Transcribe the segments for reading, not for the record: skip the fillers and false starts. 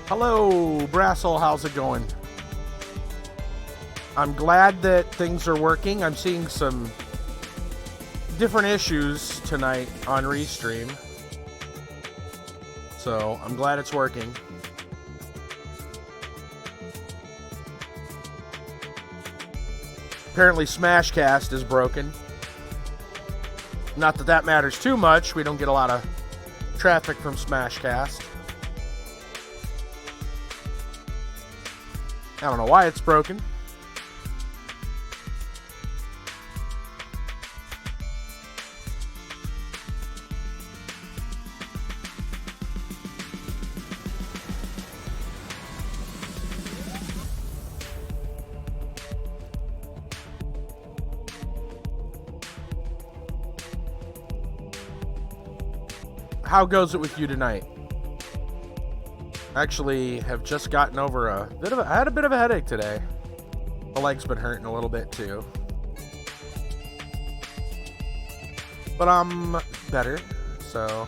Hello, Brassel. How's it going? I'm glad that things are working. I'm seeing some different issues tonight on Restream. So, I'm glad it's working. Apparently, Smashcast is broken. Not that that matters too much. We don't get a lot of traffic from Smashcast. I don't know why it's broken. How goes it with you tonight? Actually, have just gotten over I had a bit of a headache today. My leg's been hurting a little bit too. But I'm better, so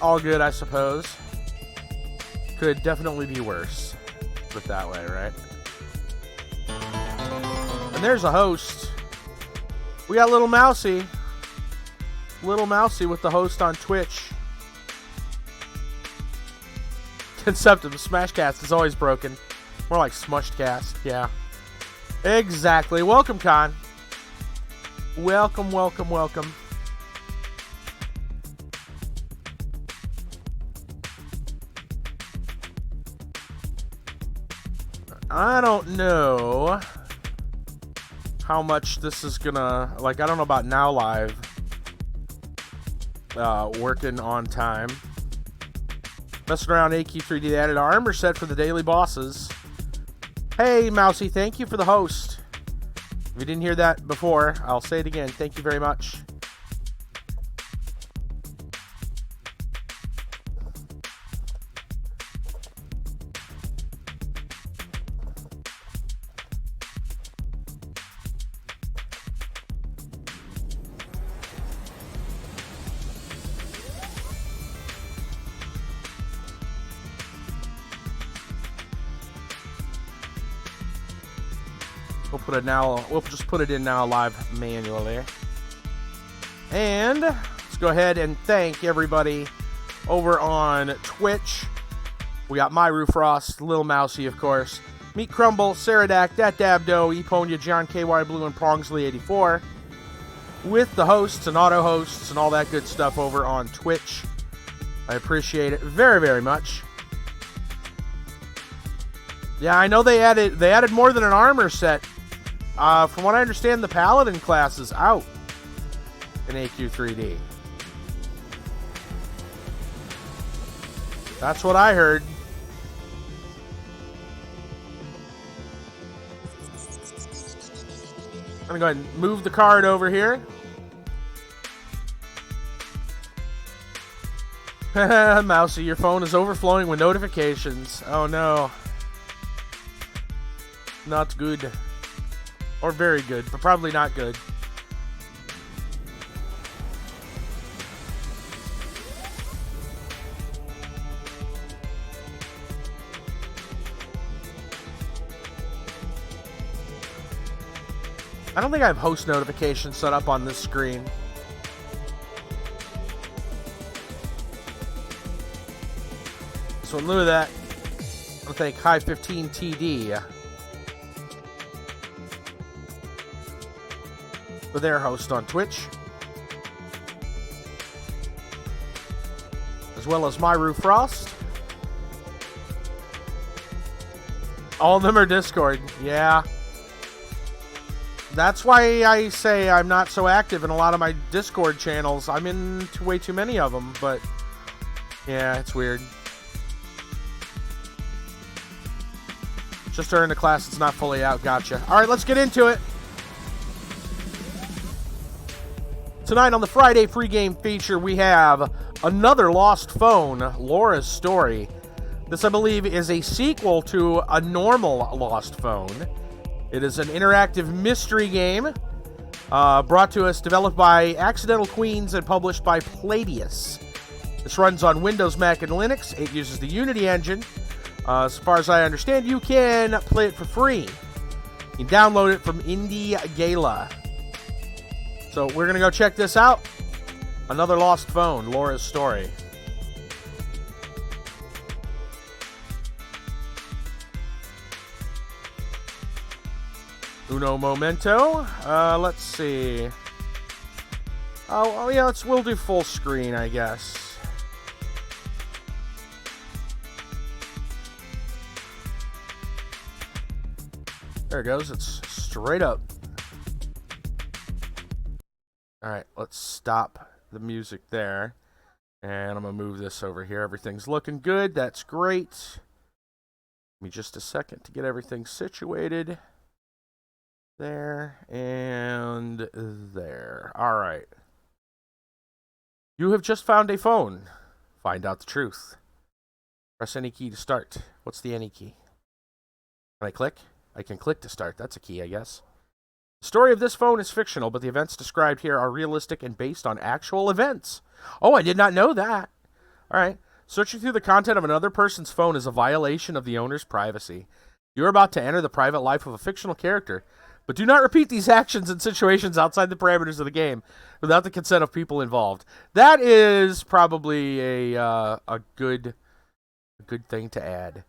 all good, I suppose. Could definitely be worse. Put it that way, right? And there's a host. We got Little Mousy. Little Mousy with the host on Twitch. Concept of Smashcast is always broken. More like Smushedcast, yeah. Exactly. Welcome, Con. Welcome, welcome, welcome. I don't know how much this is gonna... Like, I don't know about Now Live. Working on time. Messing around AQ3D, they added an armor set for the daily bosses. Hey, Mousy, thank you for the host. If you didn't hear that before, I'll say it again. Thank you very much. We'll just put it in Now Live manually. And let's go ahead and thank everybody over on Twitch. We got Myru Frost, Lil Mousy, of course, Meat Crumble, Saradak, Dat Dabdo, Eponia, John KY Blue, and Prongsley84. With the hosts and auto hosts and all that good stuff over on Twitch. I appreciate it very, very much. Yeah, I know they added more than an armor set. From what I understand, the Paladin class is out in AQ3D. That's what I heard. I'm going to go ahead and move the card over here. Mousy, your phone is overflowing with notifications. Oh no. Not good. Or very good, but probably not good. I don't think I have host notifications set up on this screen. So in lieu of that, I'll thank High15TD for their host on Twitch, as well as Myru Frost. All of them are Discord. Yeah. That's why I say I'm not so active in a lot of my Discord channels. I'm in way too many of them, but yeah, it's weird. Just during the class, it's not fully out. Gotcha. All right, let's get into it. Tonight on the Friday pregame feature, we have another Lost Phone, Laura's Story. This, I believe, is a sequel to a normal Lost Phone. It is an interactive mystery game brought to us, developed by Accidental Queens and published by Palladius. This runs on Windows, Mac, and Linux. It uses the Unity engine. As far as I understand, you can play it for free. You can download it from Indie Gala. So we're going to go check this out. Another Lost Phone, Laura's Story. Uno momento. Let's see. Oh yeah, we'll do full screen, I guess. There it goes. It's straight up. All right, let's stop the music there. And I'm going to move this over here. Everything's looking good. That's great. Give me just a second to get everything situated. There and there. All right. You have just found a phone. Find out the truth. Press any key to start. What's the any key? Can I click? I can click to start. That's a key, I guess. The story of this phone is fictional, but the events described here are realistic and based on actual events. Oh, I did not know that. All right. Searching through the content of another person's phone is a violation of the owner's privacy. You are about to enter the private life of a fictional character, but do not repeat these actions in situations outside the parameters of the game without the consent of people involved. That is probably a good thing to add.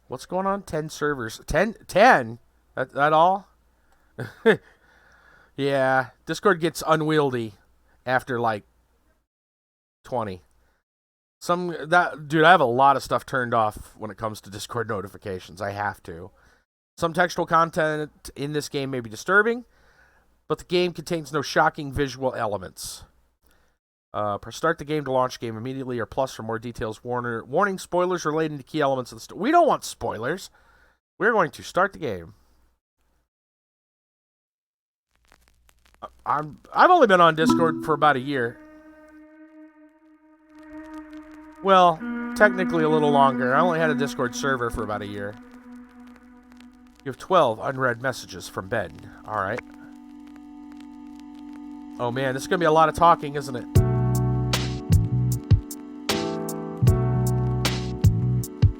What's going on? 10 servers. 10? That all? Yeah, Discord gets unwieldy after like 20. Dude, I have a lot of stuff turned off when it comes to Discord notifications. I have to. Some textual content in this game may be disturbing, but the game contains no shocking visual elements. Press start the game to launch game immediately, or plus for more details. Warning, spoilers relating to key elements of the story. We don't want spoilers. We're going to start the game. I've only been on Discord for about a year. Well, technically a little longer. I only had a Discord server for about a year. You have 12 unread messages from Ben. Alright. Oh man, this is going to be a lot of talking, isn't it?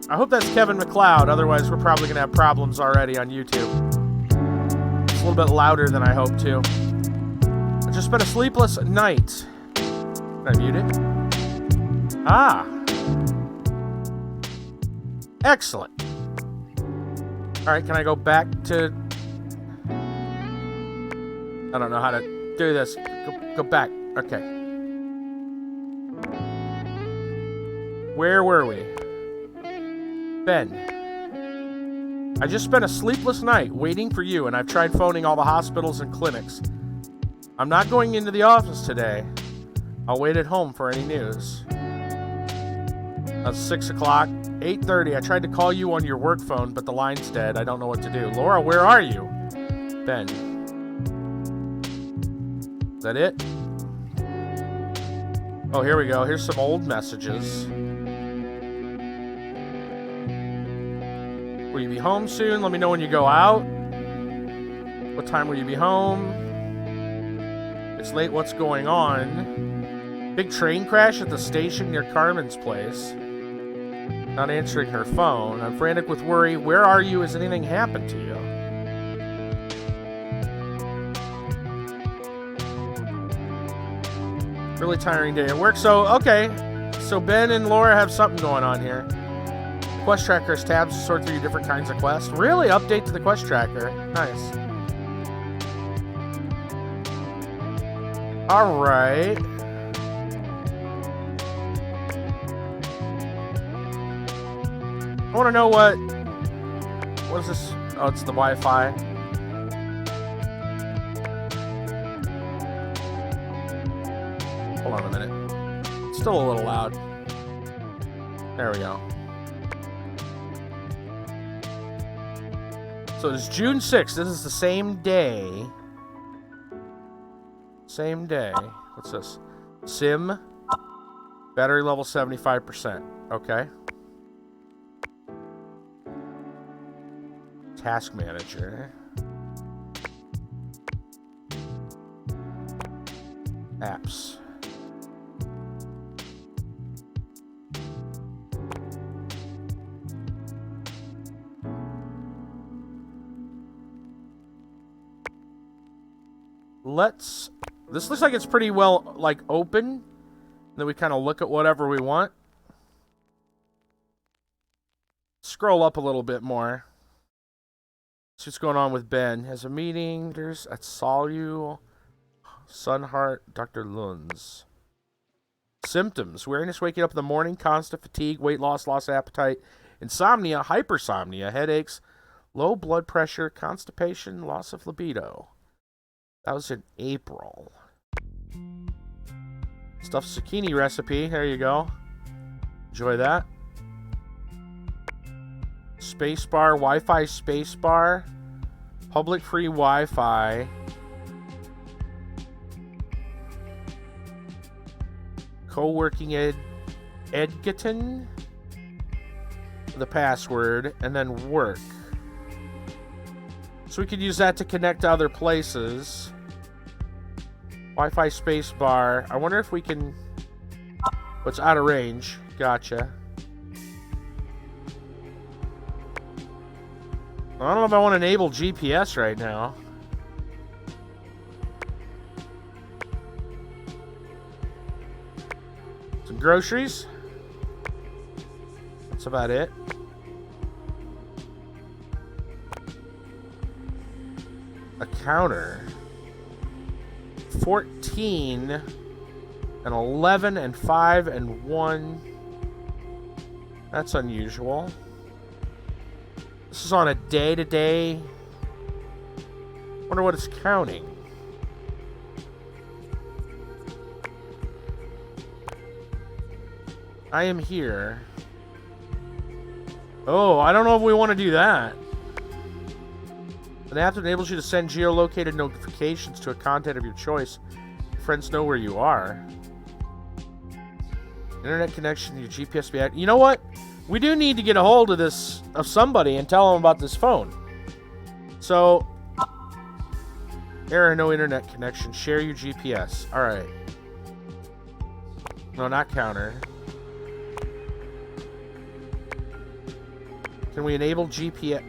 I hope that's Kevin MacLeod, otherwise we're probably going to have problems already on YouTube. It's a little bit louder than I hoped to. I just spent a sleepless night. Can I mute it? Ah. Excellent. Alright, can I go back to... I don't know how to do this. Go back. Okay. Where were we? Ben. I just spent a sleepless night waiting for you, and I've tried phoning all the hospitals and clinics. I'm not going into the office today. I'll wait at home for any news. That's 6 o'clock. 8:30. I tried to call you on your work phone, but the line's dead. I don't know what to do. Laura, where are you? Ben. Is that it? Oh, here we go. Here's some old messages. Will you be home soon? Let me know when you go out. What time will you be home? It's late. What's going on? Big train crash at the station near Carmen's place. Not answering her phone. I'm frantic with worry. Where are you? Has anything happened to you? Really tiring day at work. So, okay. So Ben and Laura have something going on here. Quest tracker has tabs to sort through different kinds of quests. Really? Update to the quest tracker. Nice. Alright. I want to know what is this? Oh, it's the Wi-Fi. Hold on a minute. It's still a little loud. There we go. So it's June 6th. This is the same day. Same day. What's this? Sim. Battery level 75%. Okay. Task manager. Apps. Let's... This looks like it's pretty well, like, open. Then we kind of look at whatever we want. Scroll up a little bit more. See what's going on with Ben. Has a meeting. There's at Solu, Sunheart, Dr. Lunds. Symptoms: weariness, waking up in the morning, constant fatigue, weight loss, loss of appetite, insomnia, hypersomnia, headaches, low blood pressure, constipation, loss of libido. That was in April. Stuffed zucchini recipe. There you go. Enjoy that. Spacebar, Wi-Fi spacebar, public free Wi-Fi. Co-working Edgerton, the password, and then work. So we could use that to connect to other places. Wi-Fi spacebar. I wonder if we can... What's out of range? Gotcha. I don't know if I want to enable GPS right now. Some groceries. That's about it. A counter. 14 and 11 and 5 and 1. That's unusual. This is on a day-to-day. Wonder what it's counting. I am here. Oh, I don't know if we want to do that. An app that enables you to send geolocated notifications to a contact of your choice. Your friends know where you are. Internet connection to your GPS. You know what? We do need to get a hold of somebody and tell them about this phone. So, error, no internet connection. Share your GPS. All right. No, not counter. Can we enable GPS?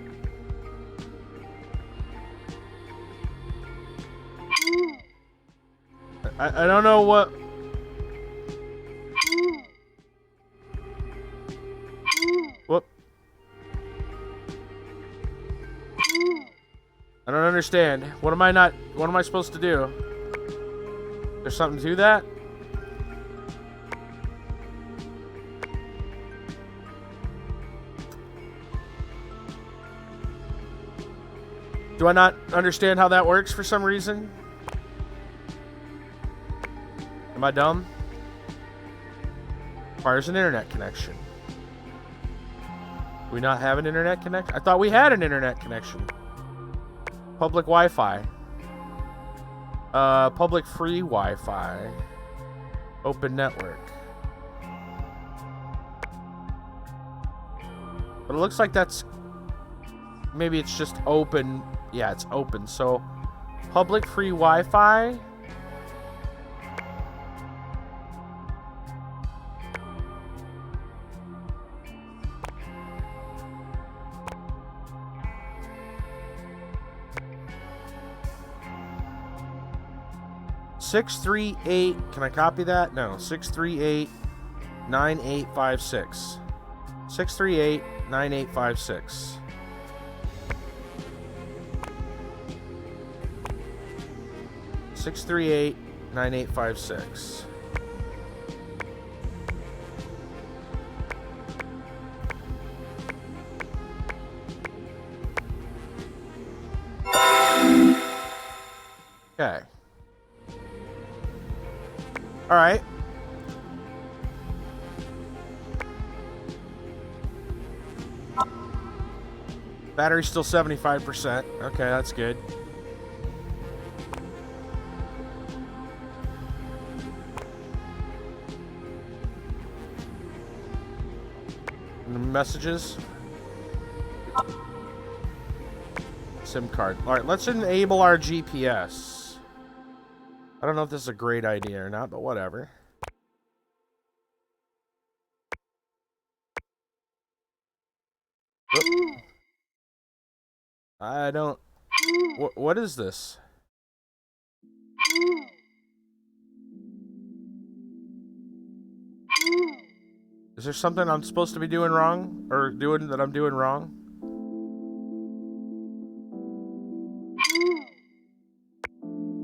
I don't know what... Whoop. I don't understand. What am I supposed to do? There's something to that? Do I not understand how that works for some reason? Am I dumb? Requires an internet connection. Do we not have an internet connection? I thought we had an internet connection. Public Wi-Fi. Public free Wi-Fi. Open network. But it looks like that's... Maybe it's just open. Yeah, it's open. So, public free Wi-Fi. (638) Can I copy that? No. 638-9856. 638-9856. Six 9856. Okay. All right. Battery's still 75%. Okay, that's good. Messages. SIM card. All right, let's enable our GPS. I don't know if this is a great idea or not, but whatever. Oop. I don't... What is this? Is there something I'm supposed to be doing wrong? Or doing that I'm doing wrong?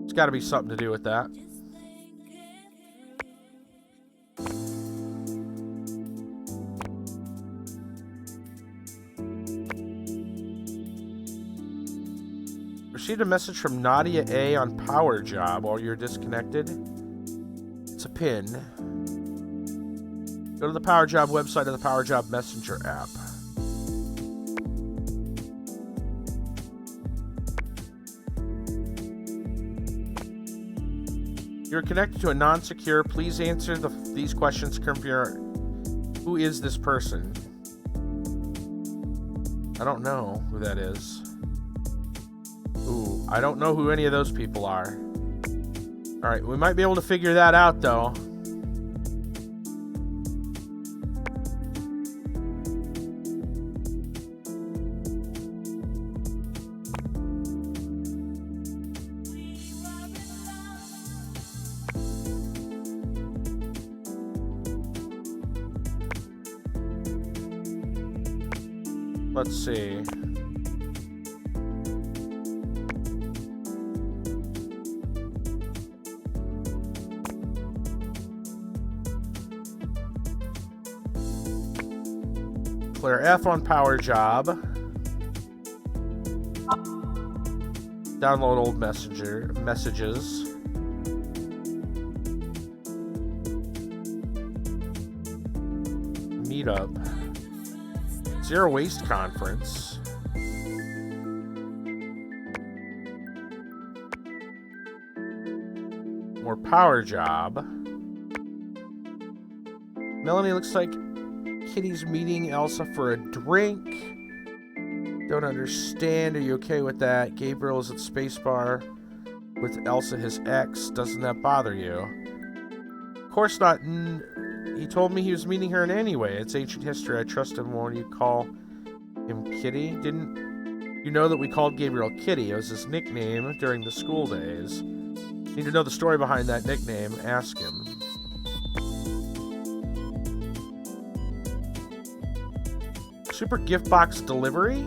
It's got to be something to do with that. Received a message from Nadia A on Power Job while you're disconnected. It's a pin. Go to the Power Job website or the Power Job Messenger app. You're connected to a non-secure. Please answer these questions to confirm. Who is this person? I don't know who that is. Ooh, I don't know who any of those people are. Alright, we might be able to figure that out, though. Let's see. Clear F on Power Job. Download old messages. Meetup. Zero Waste Conference. More Power Job. Melanie looks like Kitty's meeting Elsa for a drink. Don't understand. Are you okay with that? Gabriel is at Spacebar with Elsa, his ex. Doesn't that bother you? Of course not. He told me he was meeting her in any way. It's ancient history. I trust him when you call him Kitty. Didn't you know that we called Gabriel Kitty? It was his nickname during the school days. Need to know the story behind that nickname. Ask him. Super gift box delivery?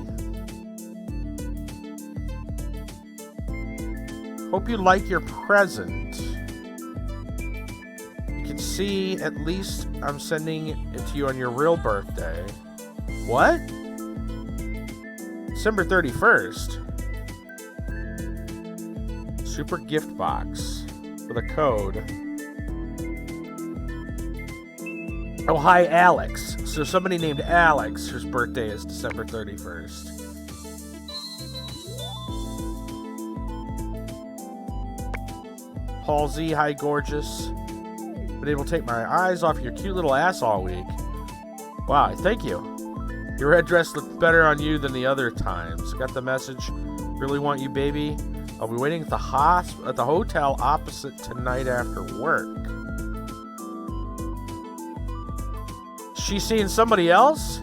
Hope you like your present. You can see at least I'm sending it to you on your real birthday. What? December 31st. Super gift box with a code. Oh, hi, Alex. So somebody named Alex, whose birthday is December 31st. Paul Z, hi, gorgeous. Been able to take my eyes off your cute little ass all week. Wow, thank you. Your red dress looked better on you than the other times. Got the message. Really want you, baby. I'll be waiting at the hotel opposite tonight after work. She's seeing somebody else?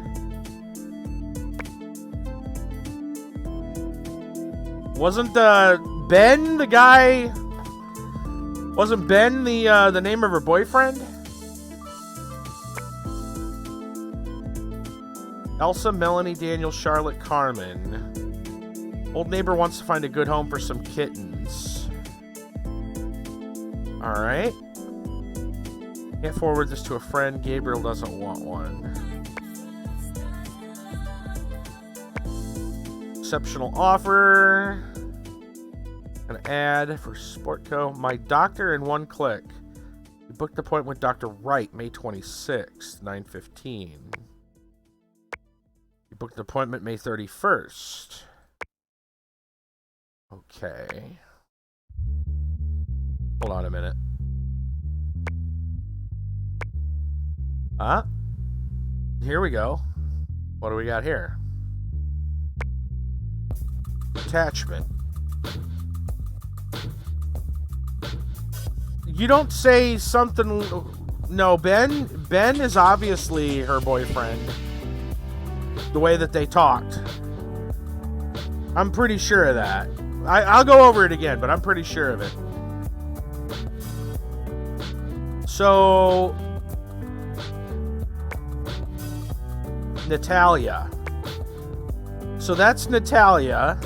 Wasn't Ben the guy? Wasn't Ben the name of her boyfriend? Elsa, Melanie, Daniel, Charlotte, Carmen. Old neighbor wants to find a good home for some kittens. All right. Can't forward this to a friend. Gabriel doesn't want one. Exceptional offer. An ad for Sportco. My doctor in one click. You booked the appointment with Dr. Wright, May 26th, 9:15. You booked an appointment May 31st. Okay. Hold on a minute. Here we go. What do we got here? Attachment. You don't say something... No, Ben is obviously her boyfriend. The way that they talked. I'm pretty sure of that. I'll go over it again, but I'm pretty sure of it. So... Natalia. So that's Natalia.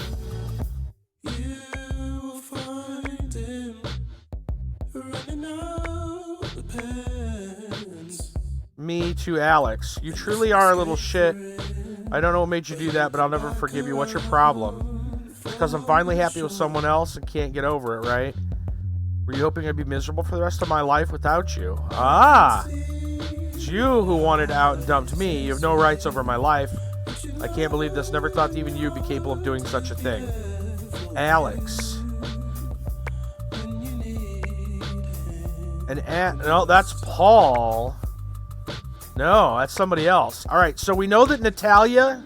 Me to Alex. You truly are a little shit. I don't know what made you do that, but I'll never forgive you. What's your problem? Because I'm finally happy with someone else and can't get over it, right? Were you hoping I'd be miserable for the rest of my life without you? Ah! It's you who wanted out and dumped me. You have no rights over my life. I can't believe this. Never thought that even you'd be capable of doing such a thing. Alex. No, that's Paul. No, that's somebody else. All right, so we know that Natalia...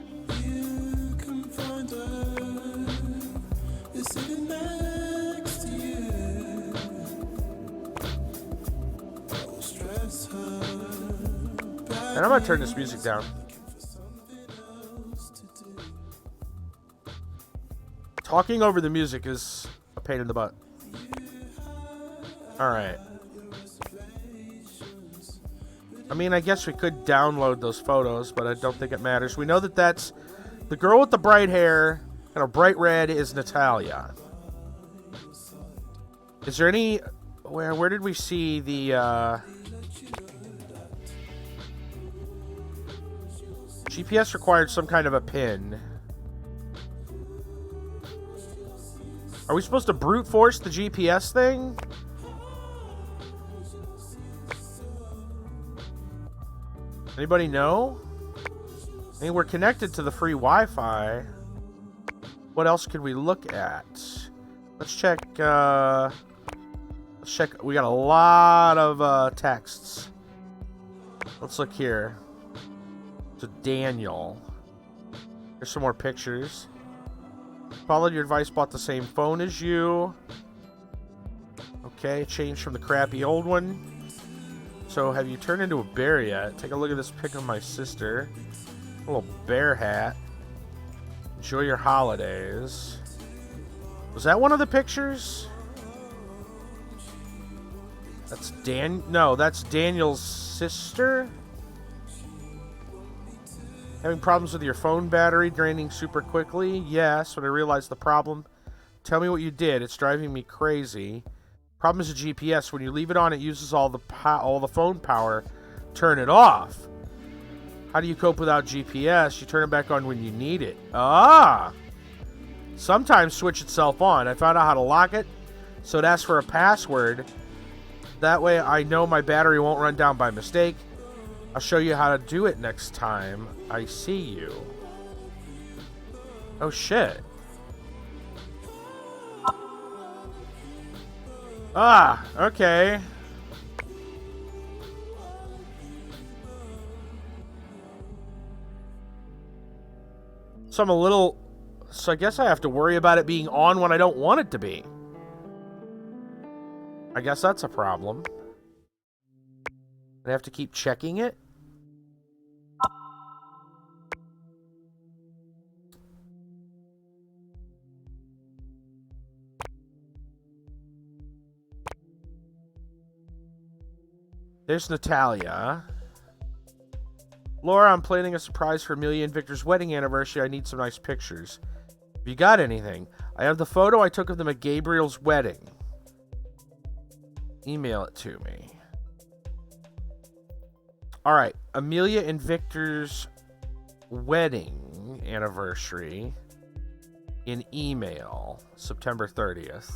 And I'm going to turn this music down. Talking over the music is a pain in the butt. All right. I mean, I guess we could download those photos, but I don't think it matters. We know that that's the girl with the bright hair and a bright red is Natalia. Is there any... Where did we see the... GPS required some kind of a pin. Are we supposed to brute force the GPS thing? Anybody know? I mean, we're connected to the free Wi-Fi. What else could we look at? Let's check, we got a lot of, texts. Let's look here. So Daniel. There's some more pictures. Followed your advice, bought the same phone as you. Okay, changed from the crappy old one. So, have you turned into a bear yet? Take a look at this pic of my sister. A little bear hat. Enjoy your holidays. Was that one of the pictures? That's No, that's Daniel's sister. Having problems with your phone battery draining super quickly? Yes, when I realized the problem. Tell me what you did. It's driving me crazy. Problem is the GPS. When you leave it on, it uses all the phone power. Turn it off. How do you cope without GPS? You turn it back on when you need it. Ah! Sometimes switch itself on. I found out how to lock it, so it asks for a password. That way I know my battery won't run down by mistake. I'll show you how to do it next time I see you. Oh, shit. Ah, okay. So I'm a little... So I guess I have to worry about it being on when I don't want it to be. I guess that's a problem. I have to keep checking it? There's Natalia. Laura, I'm planning a surprise for Amelia and Victor's wedding anniversary. I need some nice pictures. Have you got anything? I have the photo I took of them at Gabriel's wedding. Email it to me. Alright, Amelia and Victor's wedding anniversary in email, September 30th.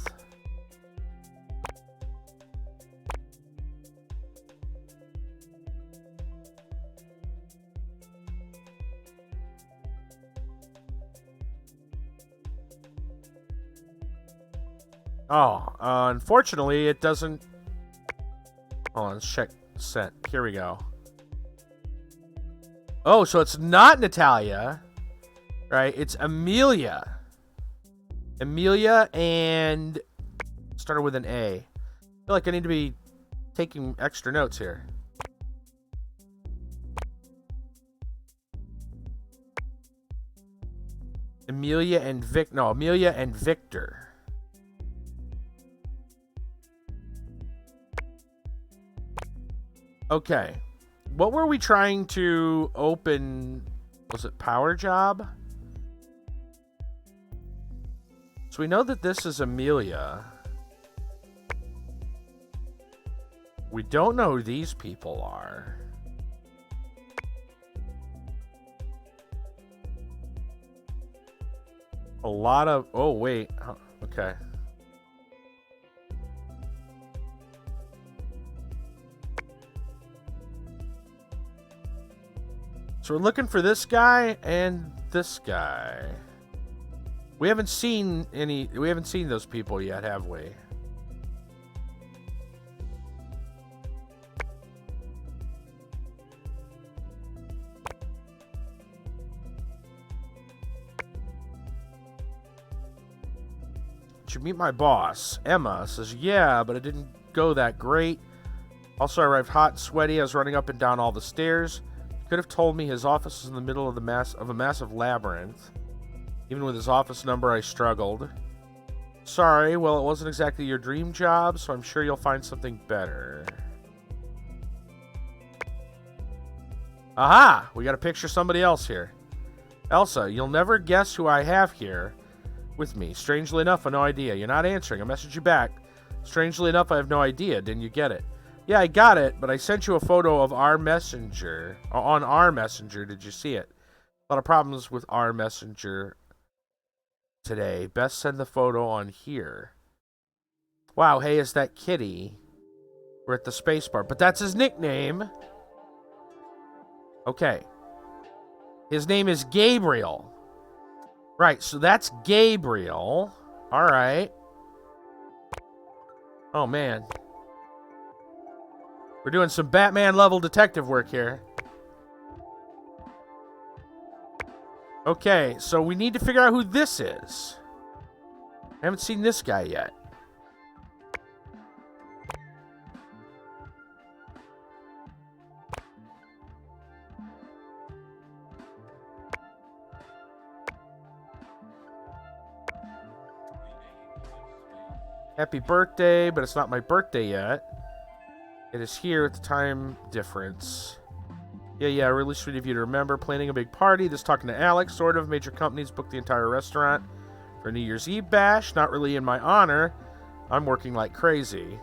Oh, unfortunately, it doesn't... Hold on, let's check sent. Here we go. Oh, so it's not Natalia, right? It's Amelia. Amelia and... Started with an A. I feel like I need to be taking extra notes here. Amelia and Amelia and Victor. Okay. What were we trying to open Was it Power Job? So we know that this is Amelia. We don't know who these people are. A lot of... Oh, wait. Okay. So we're looking for this guy and this guy. We haven't seen those people yet, have we? Should meet my boss. Emma says, yeah, but it didn't go that great. Also, I arrived hot and sweaty. I was running up and down all the stairs. He could have told me his office was in the middle of a massive labyrinth. Even with his office number, I struggled. Sorry, well, it wasn't exactly your dream job, so I'm sure you'll find something better. Aha! We got to picture somebody else here. Elsa, you'll never guess who I have here with me. Strangely enough, I have no idea. You're not answering. I messaged you back. Strangely enough, I have no idea. Didn't you get it? Yeah, I got it, but I sent you a photo of our messenger. On our messenger, did you see it? A lot of problems with our messenger today. Best send the photo on here. Wow, hey, is that Kitty? We're at the space bar, but that's his nickname. Okay. His name is Gabriel. Right, so that's Gabriel. All right. Oh, man. We're doing some Batman-level detective work here. Okay, so we need to figure out who this is. I haven't seen this guy yet. Happy birthday, but it's not my birthday yet. It is here at the time difference. Yeah, really sweet of you to remember. Planning a big party. Just talking to Alex, sort of. Major companies booked the entire restaurant for a New Year's Eve bash. Not really in my honor. I'm working like crazy.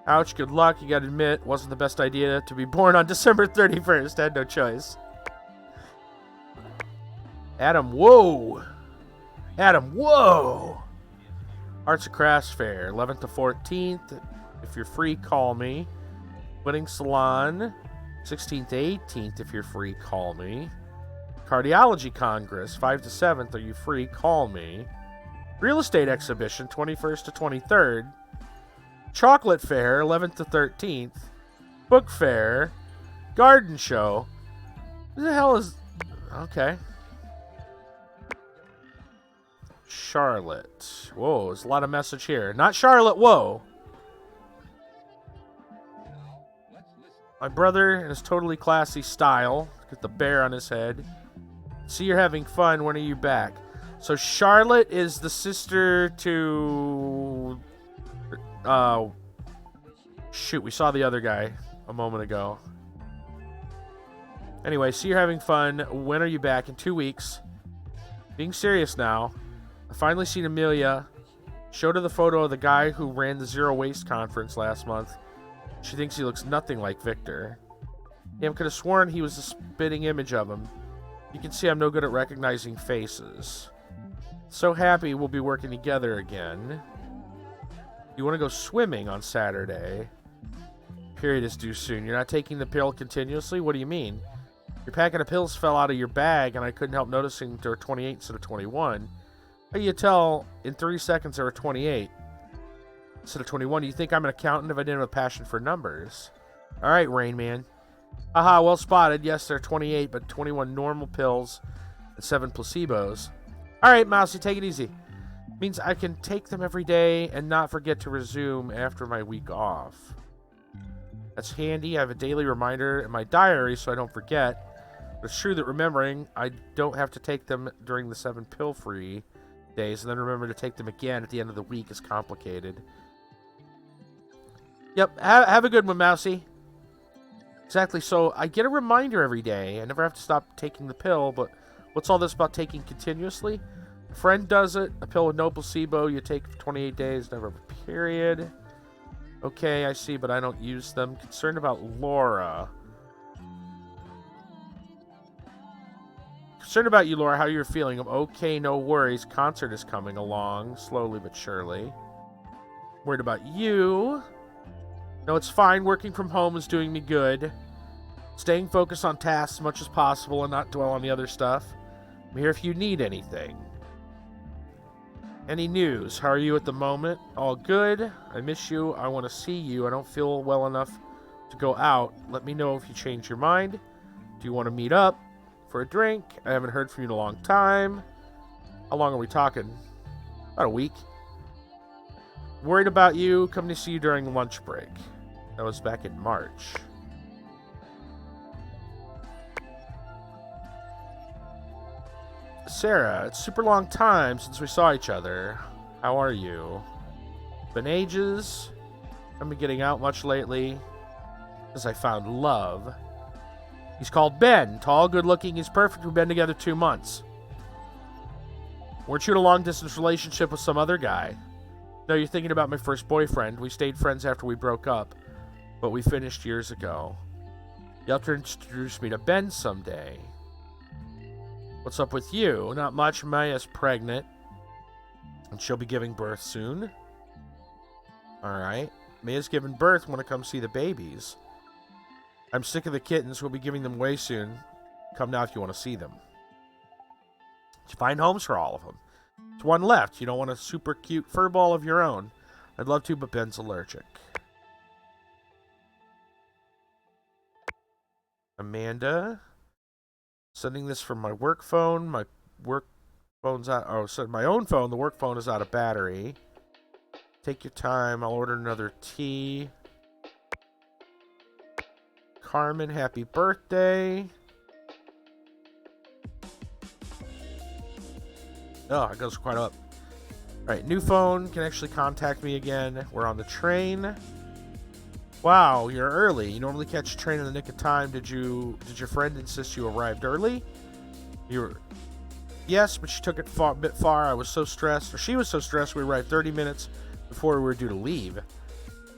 Ouch, good luck. You gotta admit, wasn't the best idea to be born on December 31st. I had no choice. Adam, whoa! Adam, whoa! Arts and Crafts Fair, 11th to 14th. If you're free, call me. Wedding Salon, 16th to 18th. If you're free, call me. Cardiology Congress, 5th to 7th. Are you free? Call me. Real Estate Exhibition, 21st to 23rd. Chocolate Fair, 11th to 13th. Book Fair. Garden Show. Who the hell is... Okay. Charlotte. Whoa, there's a lot of message here. Not Charlotte, whoa. My brother in his totally classy style. Get the bear on his head. See, you're having fun. When are you back? So Charlotte is the sister to... shoot, we saw the other guy a moment ago. Anyway, see, you're having fun. When are you back? In 2 weeks. Being serious now. I finally seen Amelia. Showed her the photo of the guy who ran the Zero Waste conference last month. She thinks he looks nothing like Victor. Damn, could have sworn he was a spitting image of him. You can see I'm no good at recognizing faces. So happy we'll be working together again. You want to go swimming on Saturday? Period is due soon. You're not taking the pill continuously? What do you mean? Your packet of pills fell out of your bag, and I couldn't help noticing there were 28 instead of 21. How do you tell in 3 seconds there were 28 instead of 21? Do you think I'm an accountant if I didn't have a passion for numbers? All right, Rain Man. Aha, well spotted. Yes, there are 28, but 21 normal pills and 7 placebos. All right, Mousy, take it easy. Means I can take them every day and not forget to resume after my week off. That's handy. I have a daily reminder in my diary so I don't forget. But it's true that remembering I don't have to take them during the 7 pill-free days and then remember to take them again at the end of the week is complicated. Yep, have a good one, Mousy. Exactly, so I get a reminder every day. I never have to stop taking the pill, but what's all this about taking continuously? A friend does it. A pill with no placebo. You take for 28 days, never a period. Okay, I see, but I don't use them. Concerned about Laura. Concerned about you, Laura, how you're feeling. I'm okay, no worries. Concert is coming along, slowly but surely. Worried about you. No, it's fine. Working from home is doing me good. Staying focused on tasks as much as possible and not dwell on the other stuff. I'm here if you need anything. Any news? How are you at the moment? All good. I miss you. I want to see you. I don't feel well enough to go out. Let me know if you change your mind. Do you want to meet up for a drink? I haven't heard from you in a long time. How long are we talking? About a week. Worried about you. Coming to see you during lunch break. That was back in March. Sarah, it's a super long time since we saw each other. How are you? Been ages. I've been getting out much lately. Because I found love. He's called Ben. Tall, good looking. He's perfect. We've been together 2 months. Weren't you in a long distance relationship with some other guy? No, you're thinking about my first boyfriend. We stayed friends after we broke up. But we finished years ago. You'll have to introduce me to Ben someday. What's up with you? Not much. Maya's pregnant. And she'll be giving birth soon. Alright. Maya's giving birth. Want to come see the babies. I'm sick of the kittens. We'll be giving them away soon. Come now if you want to see them. Find homes for all of them. There's one left. You don't want a super cute fur ball of your own. I'd love to, but Ben's allergic. Amanda. Sending this from my work phone. My work phone's out. Oh, so my own phone. The work phone is out of battery. Take your time. I'll order another tea. Carmen, happy birthday. Oh, it goes quite up. Alright, new phone. Can actually contact me again. We're on the train. Wow, you're early. You normally catch a train in the nick of time. Did your friend insist you arrived early? Yes, but she took it a bit far. I was so stressed, or she was so stressed, we arrived 30 minutes before we were due to leave. It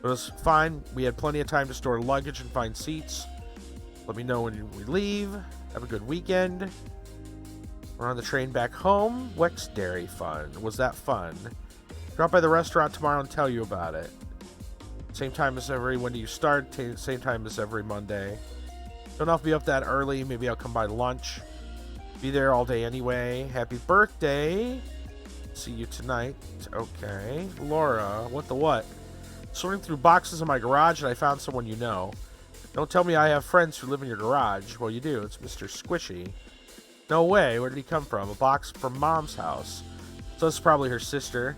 was fine. We had plenty of time to store luggage and find seats. Let me know when we leave. Have a good weekend. We're on the train back home. Wex Dairy Fun. Was that fun? Drop by the restaurant tomorrow and tell you about it. Same time as when do you start? Same time as every Monday. Don't know if I'll be up that early. Maybe I'll come by lunch. Be there all day anyway. Happy birthday. See you tonight. Okay. Laura, what the what? Sorting through boxes in my garage and I found someone you know. Don't tell me I have friends who live in your garage. Well, you do. It's Mr. Squishy. No way. Where did he come from? A box from Mom's house. So this is probably her sister.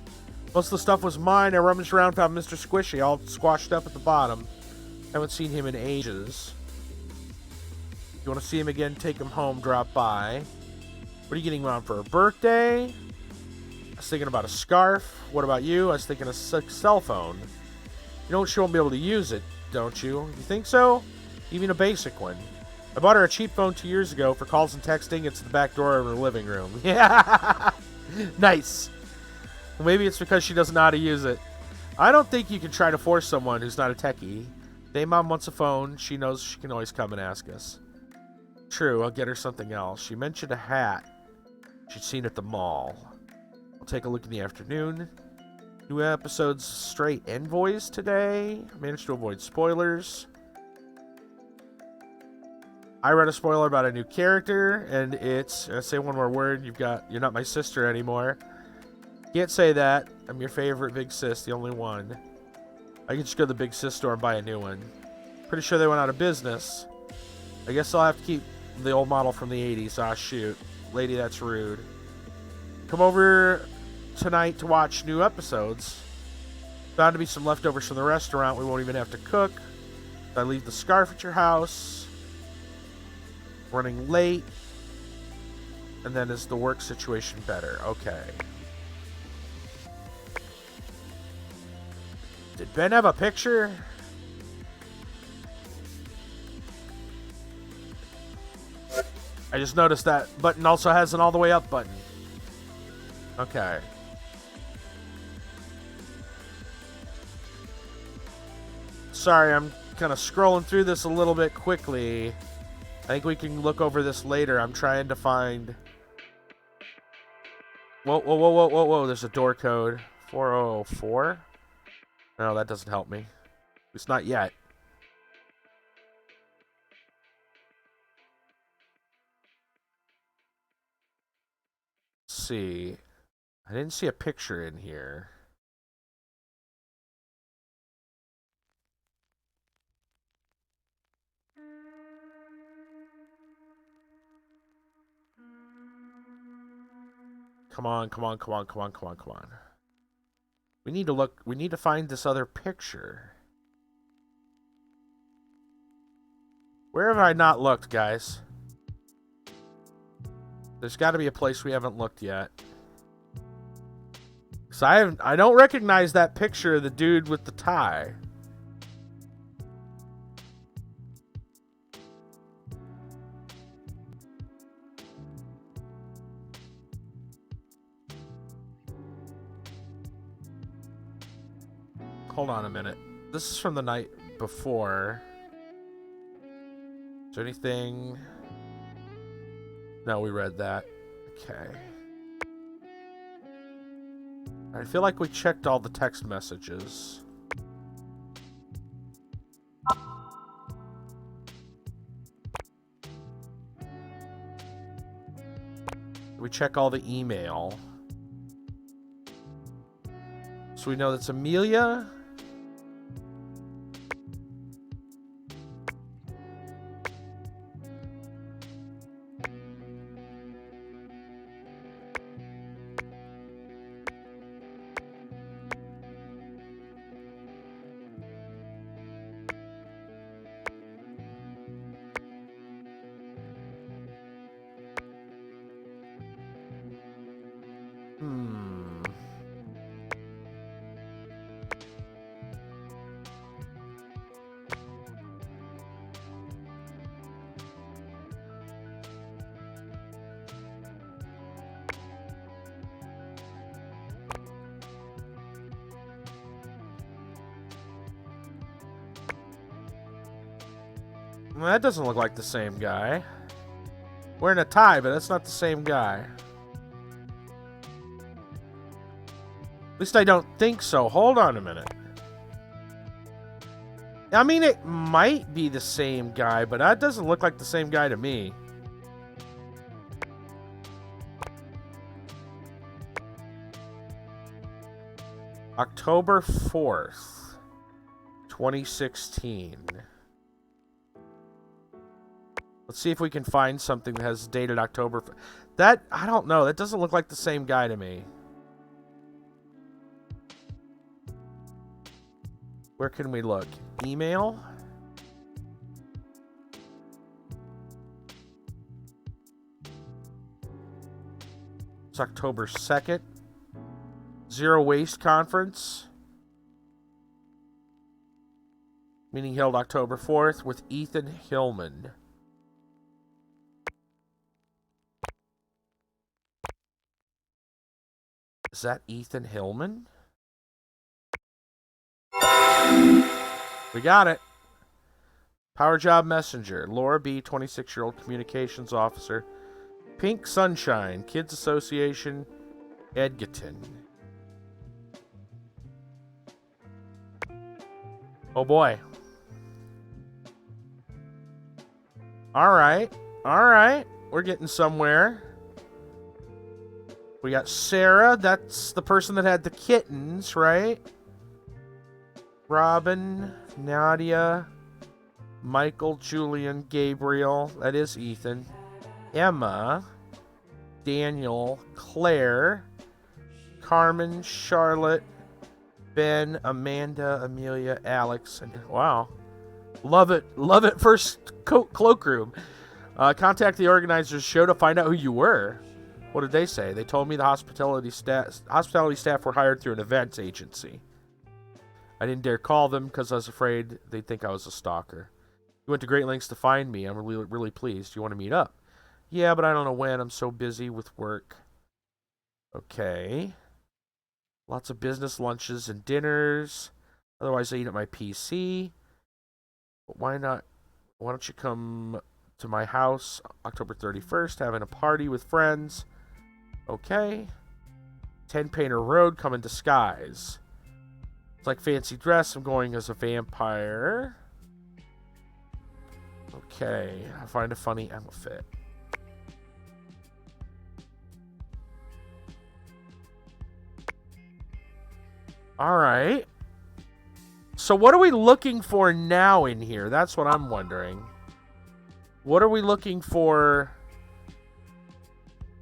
Most of the stuff was mine. I rummaged around, found Mr. Squishy all squashed up at the bottom. Haven't seen him in ages. If you want to see him again, take him home, drop by. What are you getting Mom for her birthday? I was thinking about a scarf. What about you? I was thinking a cell phone. You know she won't be able to use it, don't you? You think so? Even a basic one. I bought her a cheap phone 2 years ago for calls and texting. It's the back door of her living room. Yeah. Nice. Well, maybe it's because she doesn't know how to use it. I don't think you can try to force someone who's not a techie. Day Mom wants a phone. She knows she can always come and ask us. True, I'll get her something else. She mentioned a hat she'd seen at the mall. I'll take a look in the afternoon. New episodes straight envoys today. Managed to avoid spoilers. I read a spoiler about a new character, and it's... I say one more word. You're not my sister anymore. Can't say that. I'm your favorite big sis, the only one. I can just go to the big sis store and buy a new one. Pretty sure they went out of business. I guess I'll have to keep the old model from the 80s. Ah, shoot. Lady, that's rude. Come over tonight to watch new episodes. Bound to be some leftovers from the restaurant. We won't even have to cook. I leave the scarf at your house. Running late. And then is the work situation better? Okay. Did Ben have a picture? I just noticed that button also has an all the way up button. Okay. Sorry, I'm kind of scrolling through this a little bit quickly. I think we can look over this later. I'm trying to find... Whoa, whoa, whoa, whoa, whoa, whoa. There's a door code. 404? No, that doesn't help me. It's not yet. Let's see. I didn't see a picture in here. Come on, come on, come on, come on, come on, come on. We need to look. We need to find this other picture. Where have I not looked, guys? There's got to be a place we haven't looked yet. So I don't recognize that picture of the dude with the tie. Hold on a minute. This is from the night before. Is there anything? No, we read that. Okay. I feel like we checked all the text messages. We check all the email. So we know that's Amelia. Well, that doesn't look like the same guy. Wearing a tie, but that's not the same guy. At least I don't think so. Hold on a minute. I mean, it might be the same guy, but that doesn't look like the same guy to me. October 4th, 2016. Let's see if we can find something that has dated October. That, I don't know. That doesn't look like the same guy to me. Where can we look? Email? It's October 2nd. Zero Waste Conference. Meeting held October 4th with Ethan Hillman. Is that Ethan Hillman? We got it. Power Job Messenger. Laura B., 26-year-old communications officer. Pink Sunshine. Kids Association. Edgerton. Oh boy. Alright. Alright. We're getting somewhere. We got Sarah. That's the person that had the kittens, right? Robin, Nadia, Michael, Julian, Gabriel. That is Ethan. Emma, Daniel, Claire, Carmen, Charlotte, Ben, Amanda, Amelia, Alex, and wow. Love it. Love it. First cloakroom. Contact the organizers show to find out who you were. What did they say? They told me the hospitality staff were hired through an events agency. I didn't dare call them because I was afraid they'd think I was a stalker. You went to great lengths to find me. I'm really, really pleased. You want to meet up? Yeah, but I don't know when. I'm so busy with work. Okay. Lots of business lunches and dinners. Otherwise, I eat at my PC. But why not? Why don't you come to my house October 31st, having a party with friends? Okay. 10 Painter Road, come in disguise. It's like fancy dress. I'm going as a vampire. Okay. I find a funny outfit. Alright. So what are we looking for now in here? That's what I'm wondering. What are we looking for?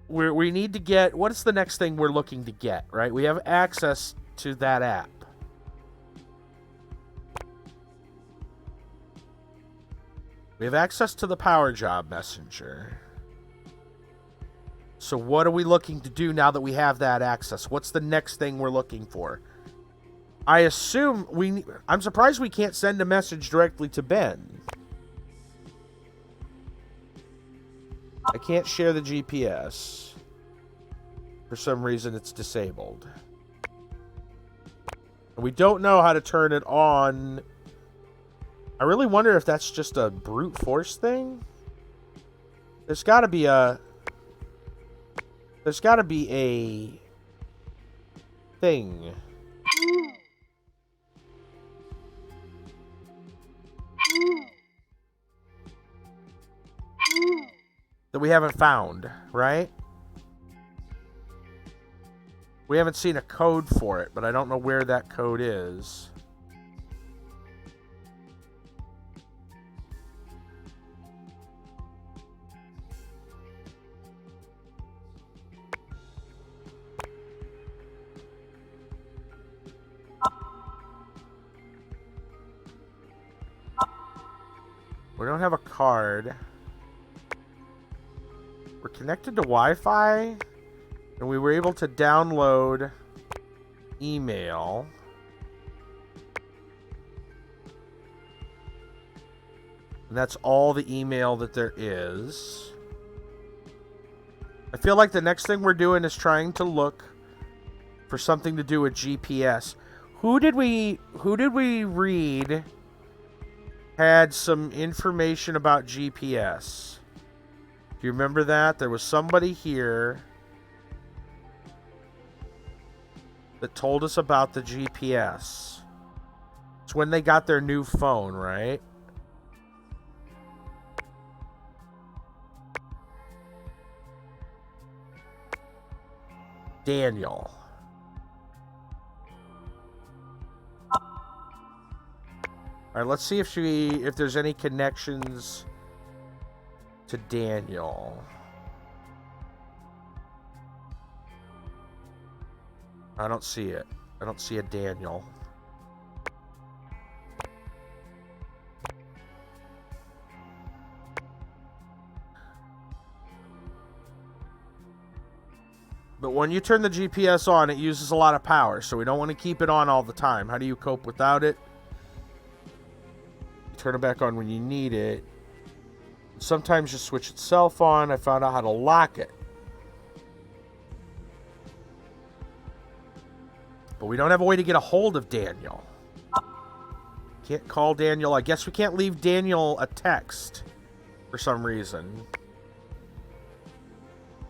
We need to get... What is the next thing we're looking to get, right? We have access to that app. We have access to the Power Job Messenger. So what are we looking to do now that we have that access? What's the next thing we're looking for? I assume I'm surprised we can't send a message directly to Ben. I can't share the GPS. For some reason, it's disabled. And we don't know how to turn it on. I really wonder if that's just a brute force thing. There's got to be a thing. That we haven't found, right? We haven't seen a code for it, but I don't know where that code is. We don't have a card. We're connected to Wi-Fi, and we were able to download email. And that's all the email that there is. I feel like the next thing we're doing is trying to look for something to do with GPS. Who did we read had some information about GPS? Do you remember that? There was somebody here that told us about the GPS. It's when they got their new phone, right? Daniel. Alright, let's see if there's any connections to Daniel. I don't see it. I don't see a Daniel. But when you turn the GPS on, it uses a lot of power, so we don't want to keep it on all the time. How do you cope without it? You turn it back on when you need it. Sometimes you switch itself on. I found out how to lock it. But we don't have a way to get a hold of Daniel. Can't call Daniel. I guess we can't leave Daniel a text for some reason.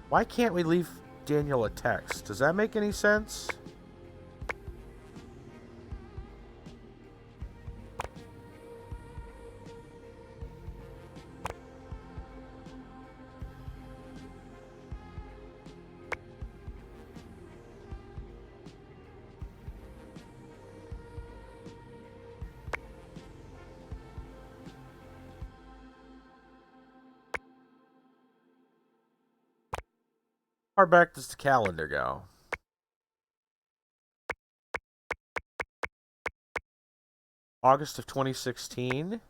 Why can't we leave Daniel a text? Does that make any sense? How far back does the calendar go? August of 2016.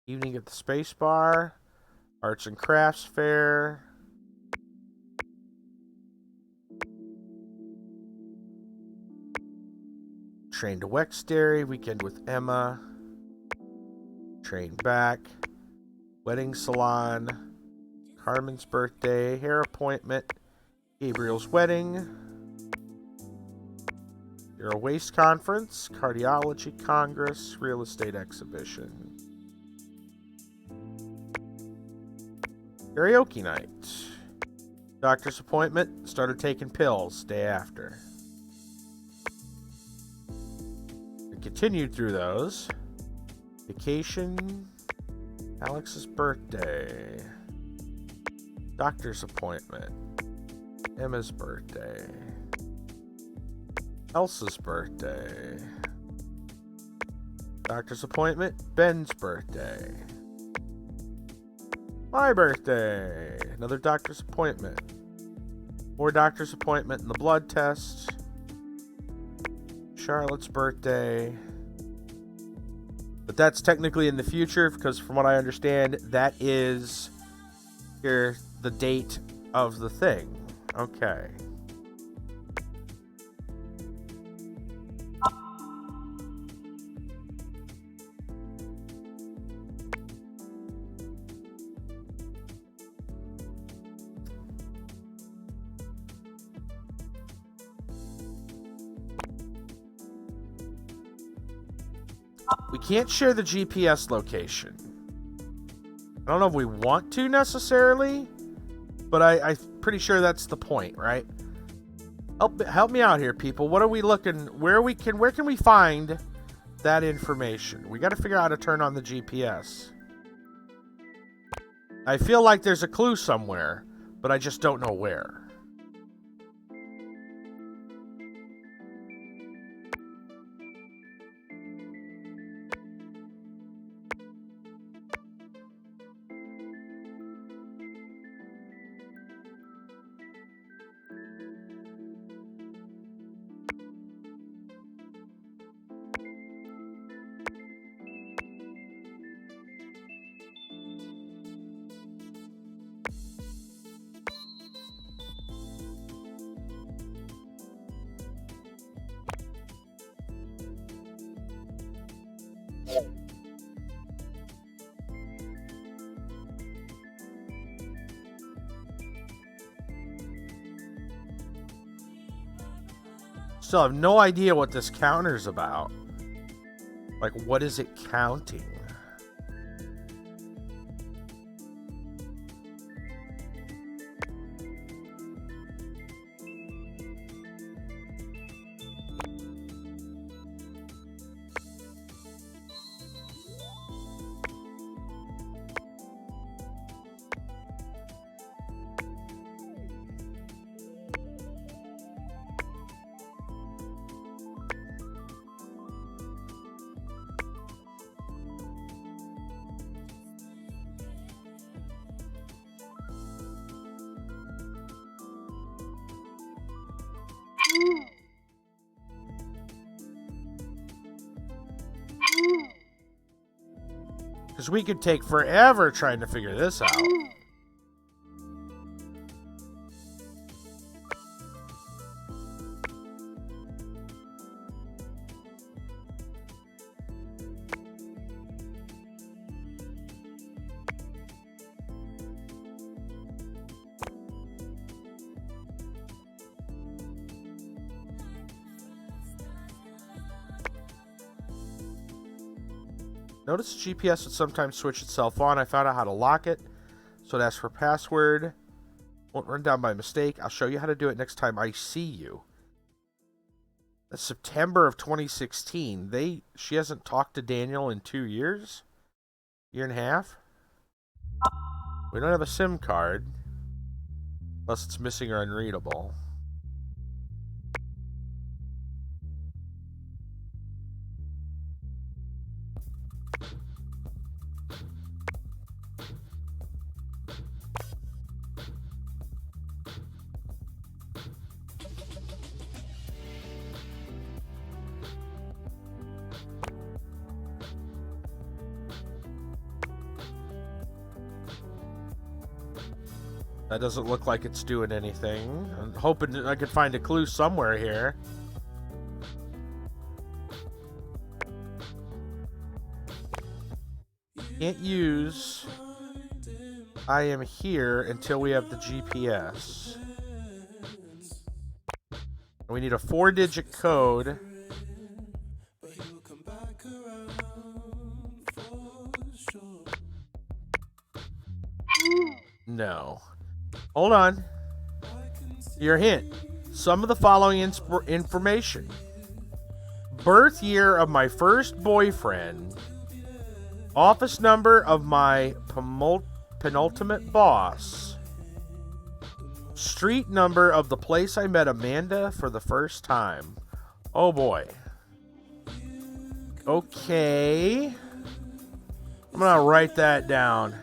Evening at the Space Bar. Arts and Crafts Fair. Train to Wexbury. Weekend with Emma. Train back. Wedding salon. Carmen's birthday, hair appointment, Gabriel's wedding, Zero Waste Conference, Cardiology Congress, Real Estate Exhibition. Karaoke night. Doctor's appointment, started taking pills day after. We continued through those. Vacation, Alex's birthday, doctor's appointment, Emma's birthday, Elsa's birthday, doctor's appointment, Ben's birthday, my birthday, another doctor's appointment, more doctor's appointment and the blood test, Charlotte's birthday. But that's technically in the future, because from what I understand, that is here the date of the thing. Okay. We can't share the GPS location. I don't know if we want to necessarily, but I'm pretty sure that's the point, right? Help me out here, people. What are we looking? Where can we find that information? We got to figure out how to turn on the GPS. I feel like there's a clue somewhere, but I just don't know where. Still have no idea what this counter's about. Like, what is it counting? Because we could take forever trying to figure this out. Notice the GPS would sometimes switch itself on. I found out how to lock it. So it asks for password. Won't run down by mistake. I'll show you how to do it next time I see you. That's September of 2016. She hasn't talked to Daniel in 2 years? Year and a half? We don't have a SIM card. Unless it's missing or unreadable. That doesn't look like it's doing anything. I'm hoping I could find a clue somewhere here. Can't use I am here until we have the GPS. We need a 4-digit code. No. Hold on. Your hint. Some of the following information. Birth year of my first boyfriend. Office number of my penultimate boss. Street number of the place I met Amanda for the first time. Oh boy. Okay. I'm gonna write that down.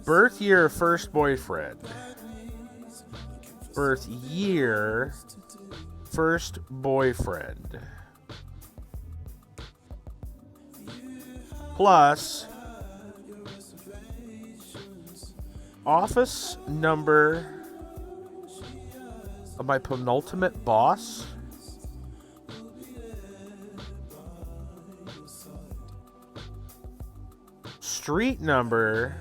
Birth year of first boyfriend. Birth year first boyfriend. Plus office number of my penultimate boss. Street number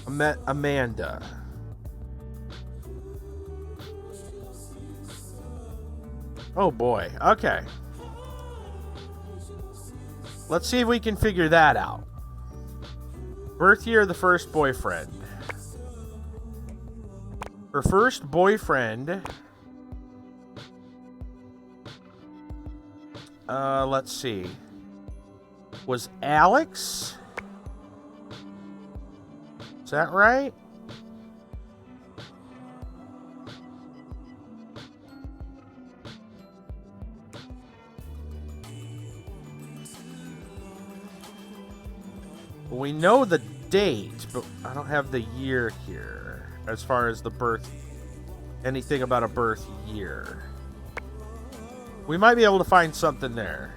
I met Amanda. Oh boy. Okay. Let's see if we can figure that out. Birth year of the first boyfriend. Her first boyfriend. Let's see. Was Alex? Is that right? We know the date, but I don't have the year here as far as the birth. Anything about a birth year. We might be able to find something there.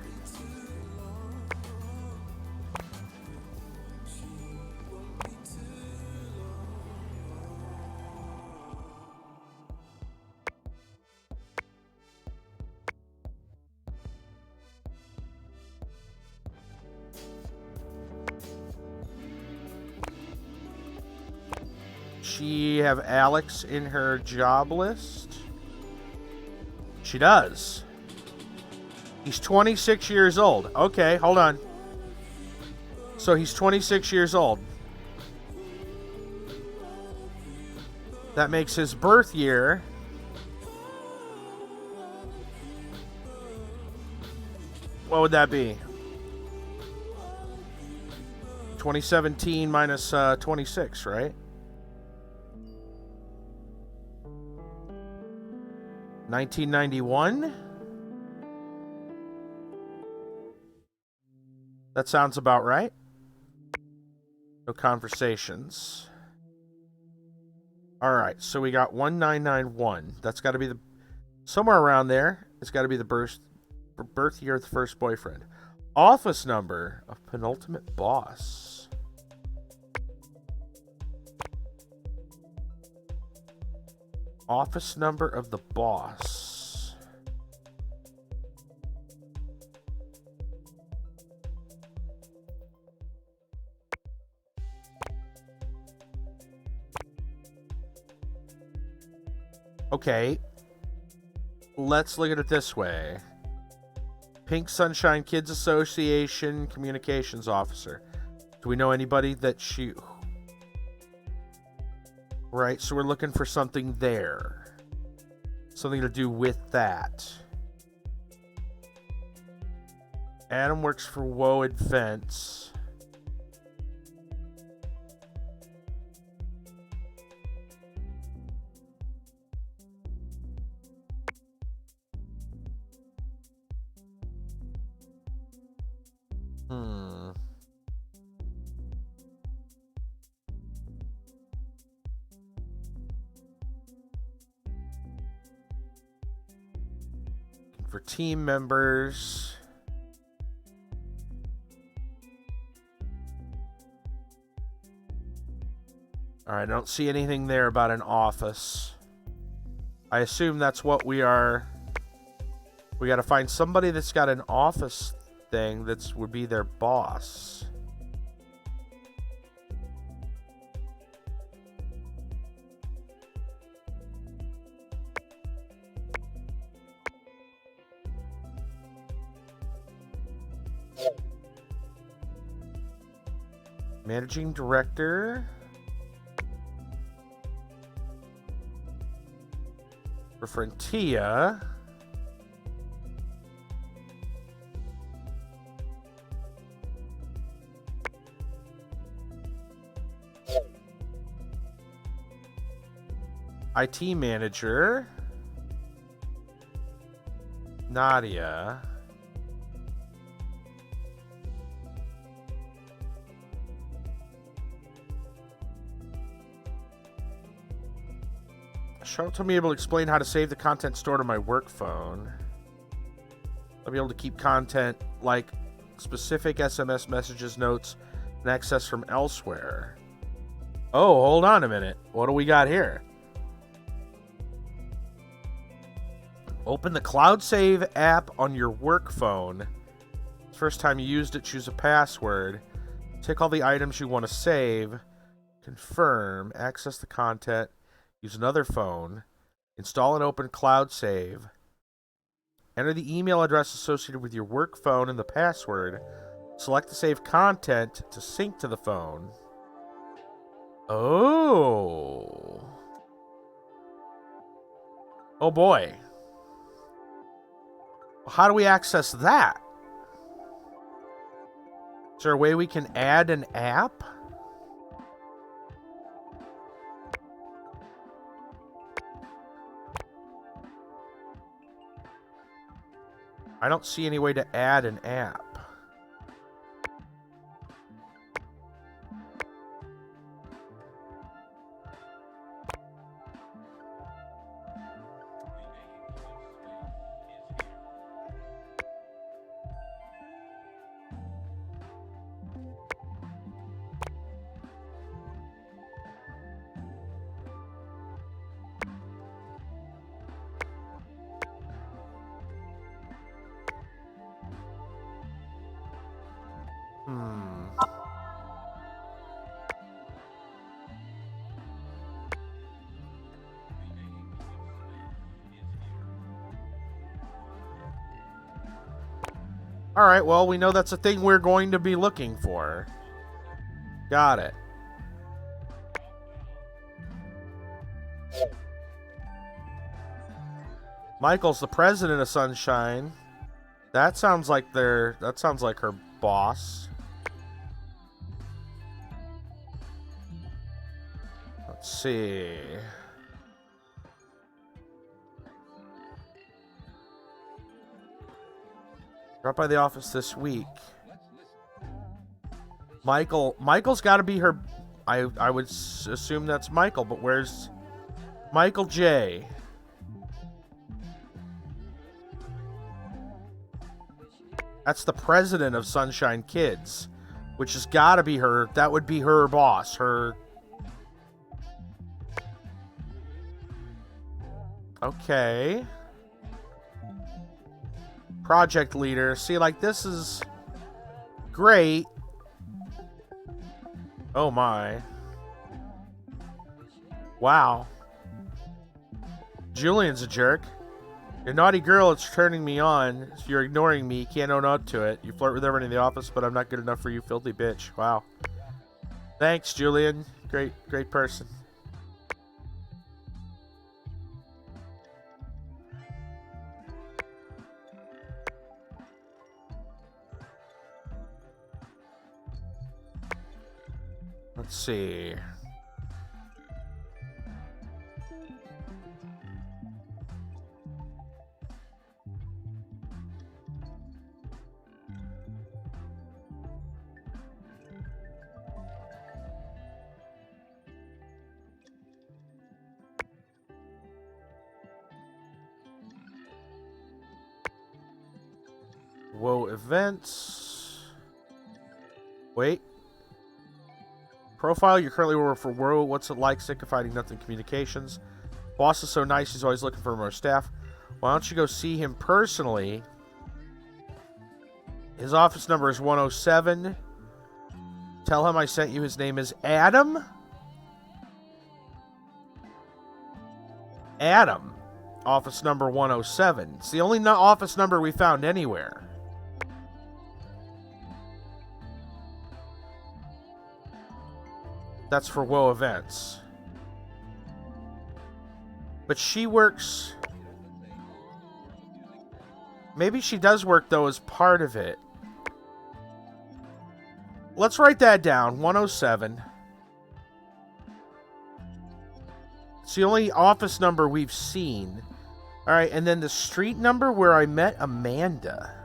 She have Alex in her job list? She does. He's 26 years old. Okay, hold on. So he's 26 years old. That makes his birth year. What would that be? 2017 minus 26, right? 1991? That sounds about right. No conversations. Alright, so we got 1991. That's got to be the... Somewhere around there. It's got to be the birth year of the first boyfriend. Office number of penultimate boss. Office number of the boss. Okay. Let's look at it this way. Pink Sunshine Kids Association Communications Officer. Do we know anybody that she... Right, so we're looking for something there. Something to do with that. Adam works for WoW Advents. For team members. Alright, I don't see anything there about an office. I assume that's what we are We got to find somebody that's got an office thing that would be their boss. Managing director. For Frontia. IT manager. Nadia. Charlotte told me able to explain how to save the content stored on my work phone. I'll be able to keep content like specific SMS messages, notes, and access from elsewhere. Oh, hold on a minute. What do we got here? Open the Cloud Save app on your work phone. First time you used it, choose a password. Take all the items you want to save. Confirm. Access the content. Use another phone. Install and open Cloud Save. Enter the email address associated with your work phone and the password. Select the save content to sync to the phone. Oh. Oh boy. How do we access that? Is there a way we can add an app? I don't see any way to add an app. Alright, well, we know that's a thing we're going to be looking for. Got it. Michael's the president of Sunshine. That sounds like her boss. Let's see. Drop by the office this week. Michael's got to be her. I would assume that's Michael, but where's Michael J? That's the president of Sunshine Kids, which has got to be her. That would be her boss. Her. Okay. Project leader. See, like, this is great. Oh my. Wow. Julian's a jerk. You're a naughty girl, it's turning me on. You're ignoring me, can't own up to it. You flirt with everyone in the office, but I'm not good enough for you, filthy bitch. Wow. Thanks, Julian. Great person. Let's see. Whoa, events. Wait. Profile, you currently work for Whoa, what's it like? Sick of fighting nothing communications. Boss is so nice, he's always looking for more staff. Why don't you go see him personally? His office number is 107. Tell him I sent you. His name is Adam. Adam. Office number 107. It's the only office number we found anywhere. That's for WoW events. But she works... Maybe she does work, though, as part of it. Let's write that down. 107. It's the only office number we've seen. Alright, and then the street number where I met Amanda.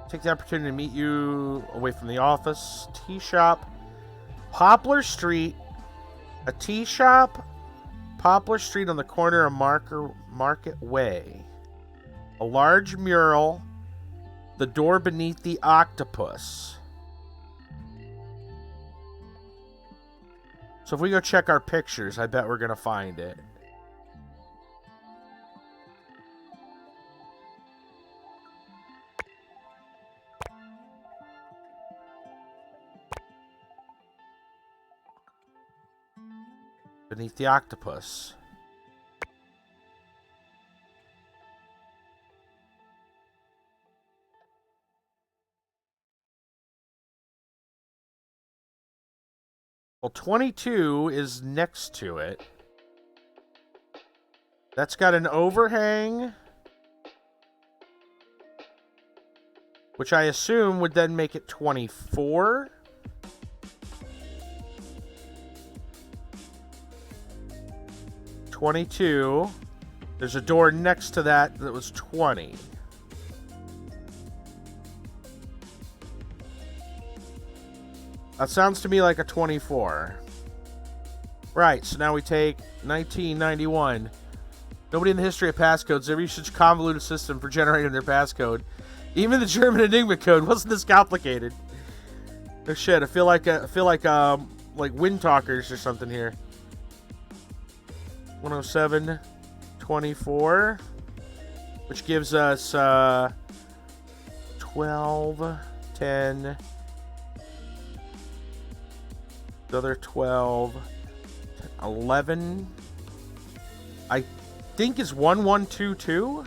Take the opportunity to meet you away from the office. Tea shop. Poplar Street. A tea shop. Poplar Street on the corner of Market Way. A large mural. The door beneath the octopus. So if we go check our pictures, I bet we're going to find it. Beneath the octopus. Well, 22 is next to it. That's got an overhang, which I assume would then make it 24. $22. There's a door next to that was $20. That sounds to me like a 24. Right, so now we take 1991. Nobody in the history of passcodes ever used such a convoluted system for generating their passcode. Even the German Enigma code wasn't this complicated. Oh shit, I feel like Wind Talkers or something here. 107, 24, which gives us 12, 10, another 12, 11, I think is 1122.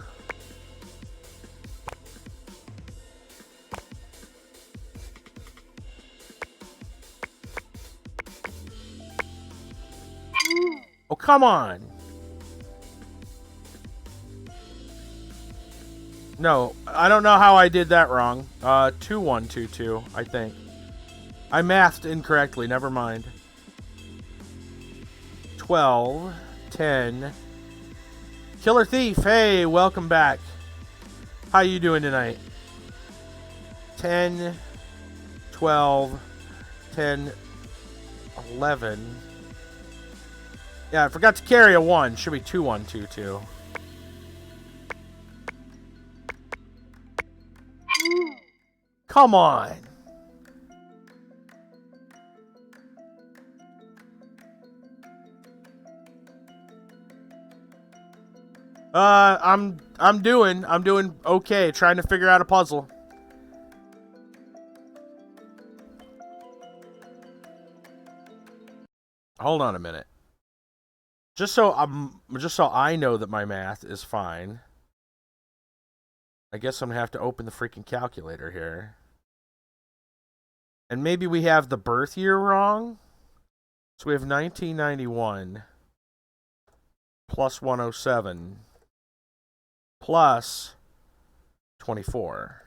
Oh, come on. No, I don't know how I did that wrong. 2122, I think. I mathed incorrectly, never mind. 12, 10. Killer Thief, hey, welcome back. How you doing tonight? 10, 12, 10, 11. Yeah, I forgot to carry a 1. Should be 2122. Come on. I'm doing okay, trying to figure out a puzzle. Hold on a minute. Just so I know that my math is fine. I guess I'm gonna have to open the freaking calculator here. And maybe we have the birth year wrong. So we have 1991 plus 107 plus 24.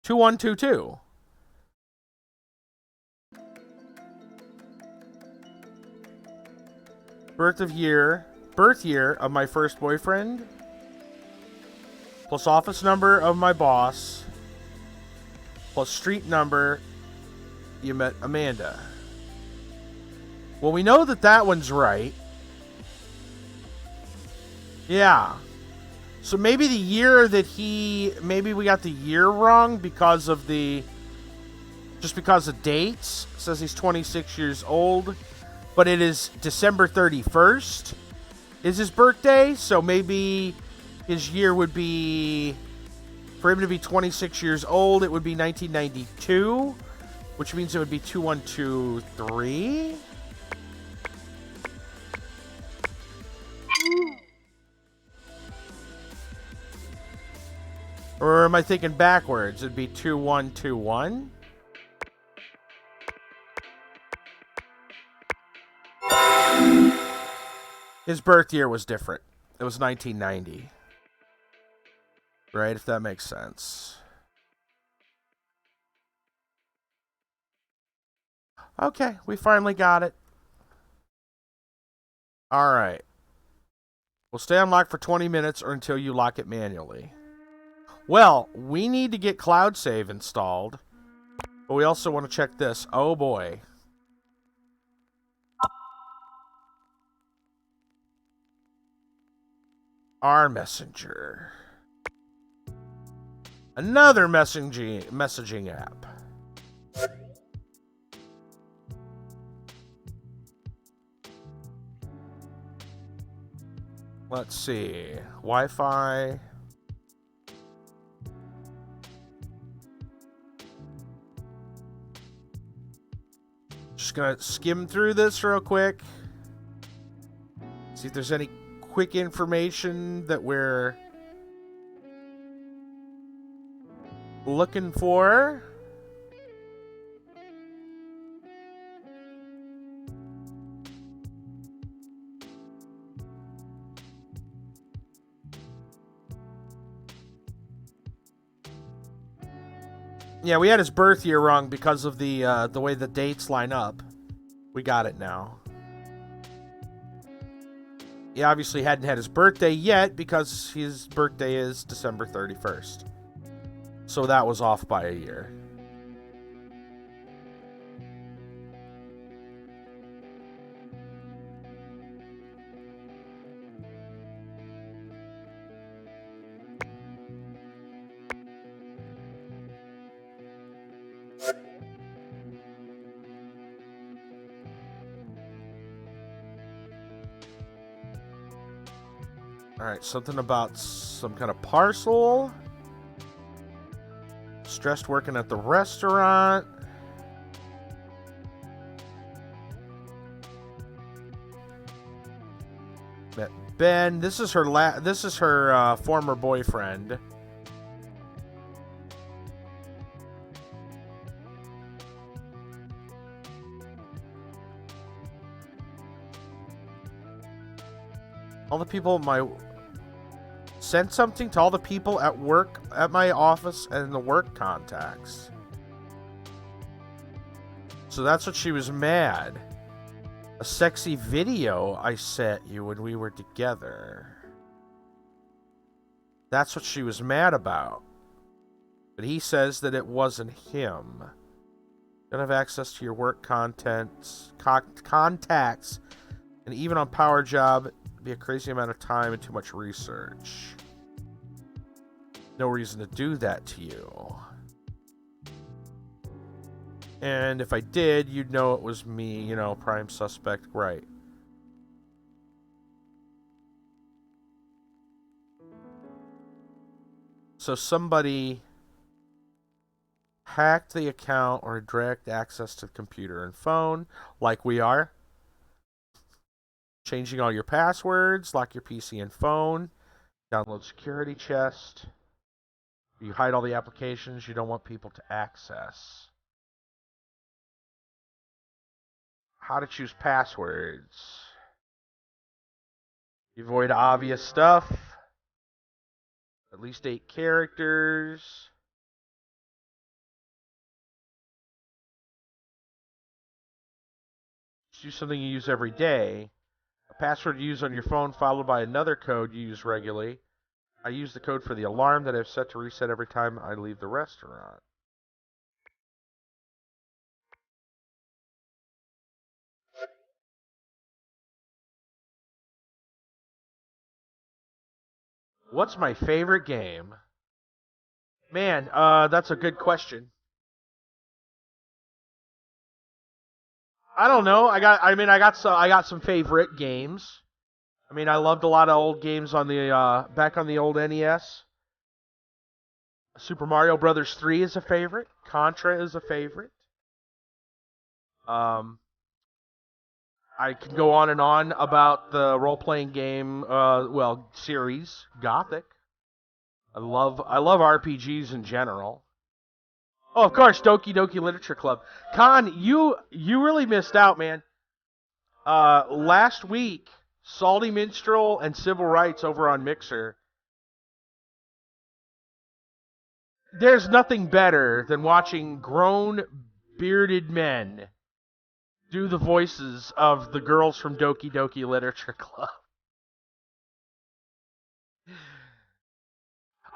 2122. Birth year of my first boyfriend, plus office number of my boss, plus street number, you met Amanda. Well, we know that that one's right. Yeah. So maybe the year that maybe we got the year wrong because of just because of dates. It says he's 26 years old, but it is December 31st is his birthday. So maybe his year would be, for him to be 26 years old, it would be 1992, which means it would be 2123. Or am I thinking backwards? It'd be 2121. His birth year was different. It was 1990. Right, if that makes sense. Okay, we finally got it. Alright. We'll stay unlocked for 20 minutes or until you lock it manually. Well, we need to get Cloud Save installed. But we also want to check this. Oh boy. Our messenger. Another messaging app. Let's see. Wi-Fi. Just gonna skim through this real quick. See if there's any quick information that we're looking for. Yeah, we had his birth year wrong because of the way the dates line up. We got it now. He obviously hadn't had his birthday yet because his birthday is December 31st. So that was off by a year. Alright, something about some kind of parcel. Stressed working at the restaurant. Met Ben. This is her former boyfriend. All the people sent something to all the people at work, at my office, and the work contacts. So that's what she was mad. A sexy video I sent you when we were together. That's what she was mad about. But he says that it wasn't him. Don't have access to your work contacts, and even on Power Job, it'd be a crazy amount of time and too much research. No reason to do that to you. And if I did, you'd know it was me, prime suspect, right? So somebody hacked the account or direct access to the computer and phone, like we are. Changing all your passwords, lock your PC and phone, download security chest. You hide all the applications you don't want people to access. How to choose passwords. You avoid obvious stuff. At least 8 characters. Choose something you use every day. A password you use on your phone followed by another code you use regularly. I use the code for the alarm that I've set to reset every time I leave the restaurant. What's my favorite game? Man, that's a good question. I don't know. I got some favorite games. I mean, I loved a lot of old games on the back on the old NES. Super Mario Brothers 3 is a favorite. Contra is a favorite. I can go on and on about the role-playing game, series, Gothic. I love RPGs in general. Oh, of course, Doki Doki Literature Club. Con, you really missed out, man. Last week, Salty Minstrel and Civil Rights over on Mixer. There's nothing better than watching grown, bearded men do the voices of the girls from Doki Doki Literature Club.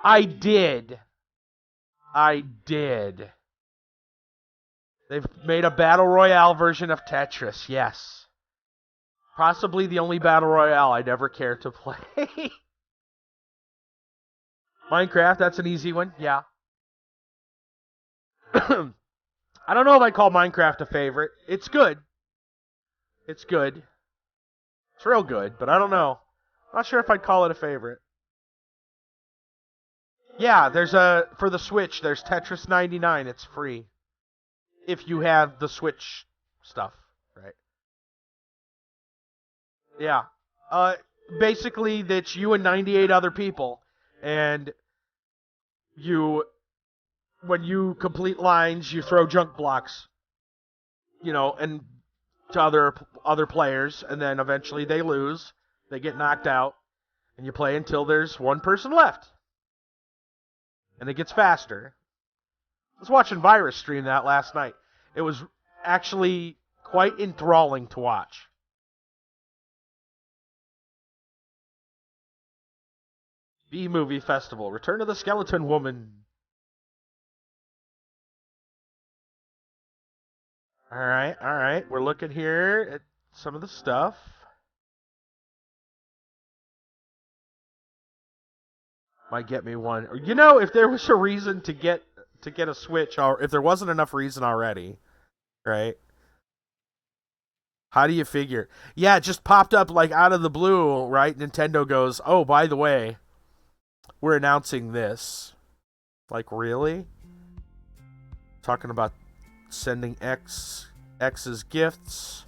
I did. They've made a Battle Royale version of Tetris, yes. Possibly the only Battle Royale I'd ever care to play. Minecraft, that's an easy one, yeah. I don't know if I call Minecraft a favorite. It's good. It's good. It's real good, but I don't know. Not sure if I'd call it a favorite. Yeah, for the Switch, there's Tetris 99. It's free. If you have the Switch stuff, right? Yeah. Basically, that's you and 98 other people, and when you complete lines, you throw junk blocks, and to other players, and then eventually they lose, they get knocked out, and you play until there's one person left. And it gets faster. I was watching Virus stream that last night. It was actually quite enthralling to watch. B-Movie Festival. Return of the Skeleton Woman. Alright. We're looking here at some of the stuff. Might get me one. If there was a reason to get a Switch, or if there wasn't enough reason already, right? How do you figure? Yeah, it just popped up like out of the blue, right? Nintendo goes, oh, by the way, we're announcing this. Like, really? Talking about sending X's gifts.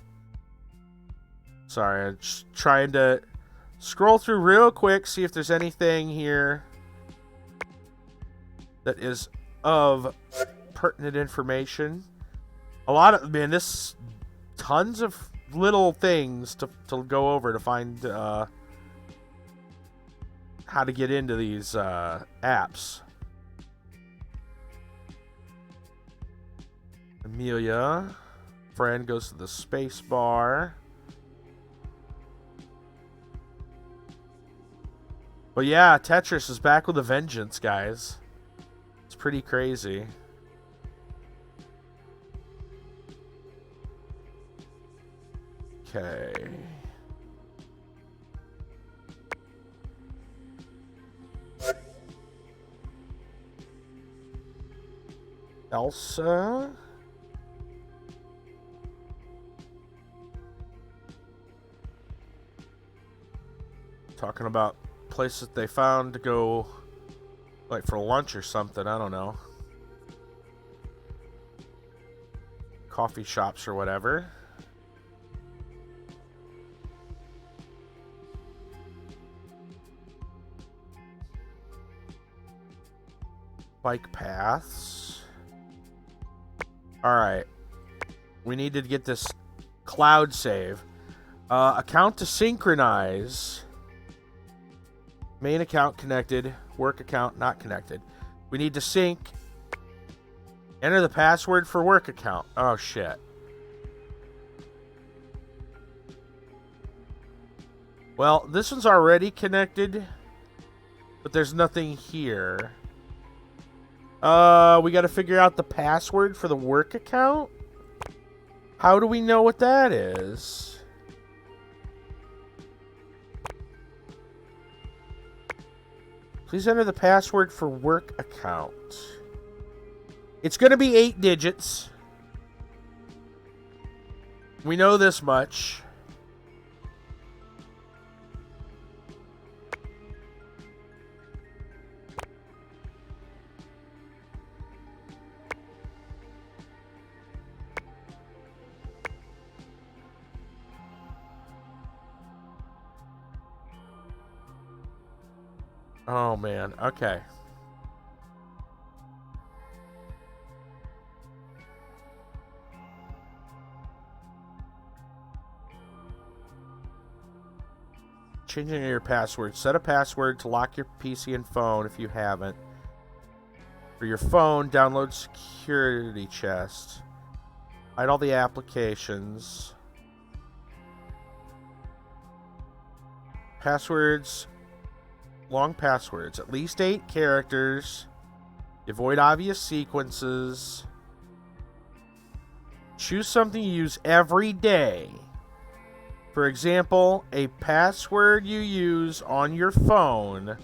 Sorry, I'm just trying to scroll through real quick, see if there's anything here that is of pertinent information. Tons of little things to go over to find how to get into these apps. Amelia, friend goes to the space bar. But yeah, Tetris is back with a vengeance, guys. It's pretty crazy. Okay. Elsa. Talking about places they found to go, like, for lunch or something. I don't know. Coffee shops or whatever. Bike paths. Alright. We need to get this cloud save. Account to synchronize. Main account connected. Work account not connected. We need to sync. Enter the password for work account. Oh, shit. Well, this one's already connected, but there's nothing here. We gotta figure out the password for the work account? How do we know what that is? Please enter the password for work account. It's going to be 8 digits. We know this much. Oh, man. Okay. Changing your password. Set a password to lock your PC and phone if you haven't. For your phone, download Security Chest. Hide all the applications. Passwords. Long passwords. At least 8 characters. Avoid obvious sequences. Choose something you use every day. For example, a password you use on your phone,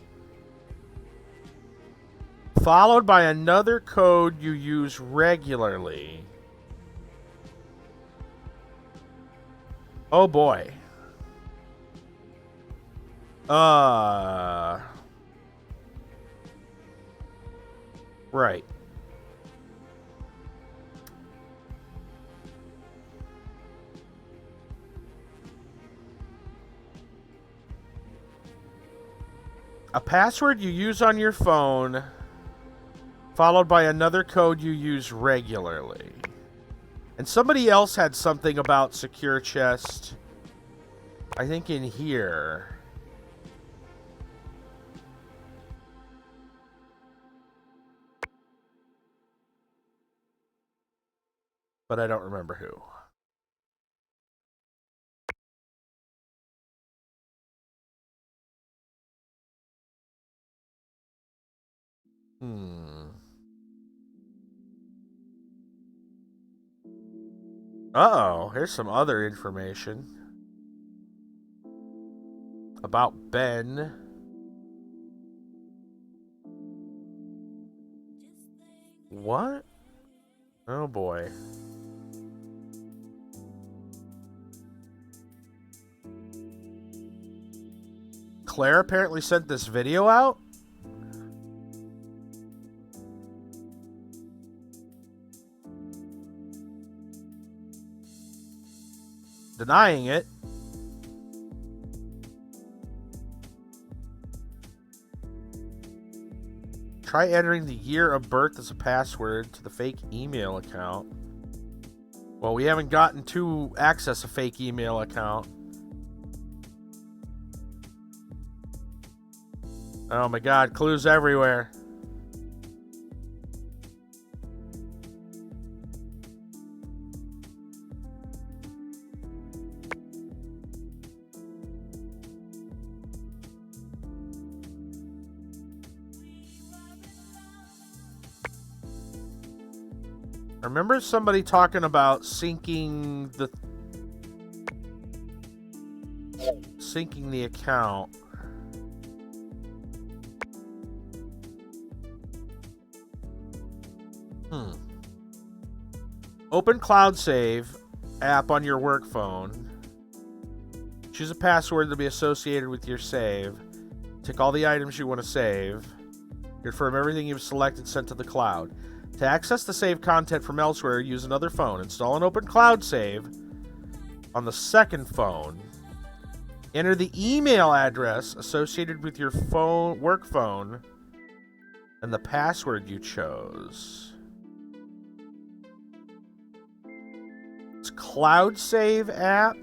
followed by another code you use regularly. Oh boy. Right. A password you use on your phone, followed by another code you use regularly. And somebody else had something about Secure Chest, I think in here. But I don't remember who. Uh-oh, here's some other information about Ben. What? Oh boy. Claire apparently sent this video out? Denying it. Try entering the year of birth as a password to the fake email account. Well, we haven't gotten to access a fake email account. Oh my god, clues everywhere. I remember somebody talking about syncing the account. Open Cloud Save app on your work phone. Choose a password to be associated with your save. Tick all the items you want to save. Confirm everything you've selected sent to the cloud. To access the save content from elsewhere, use another phone. Install an Open Cloud Save on the second phone. Enter the email address associated with your phone, work phone, and the password you chose. It's Cloud Save app.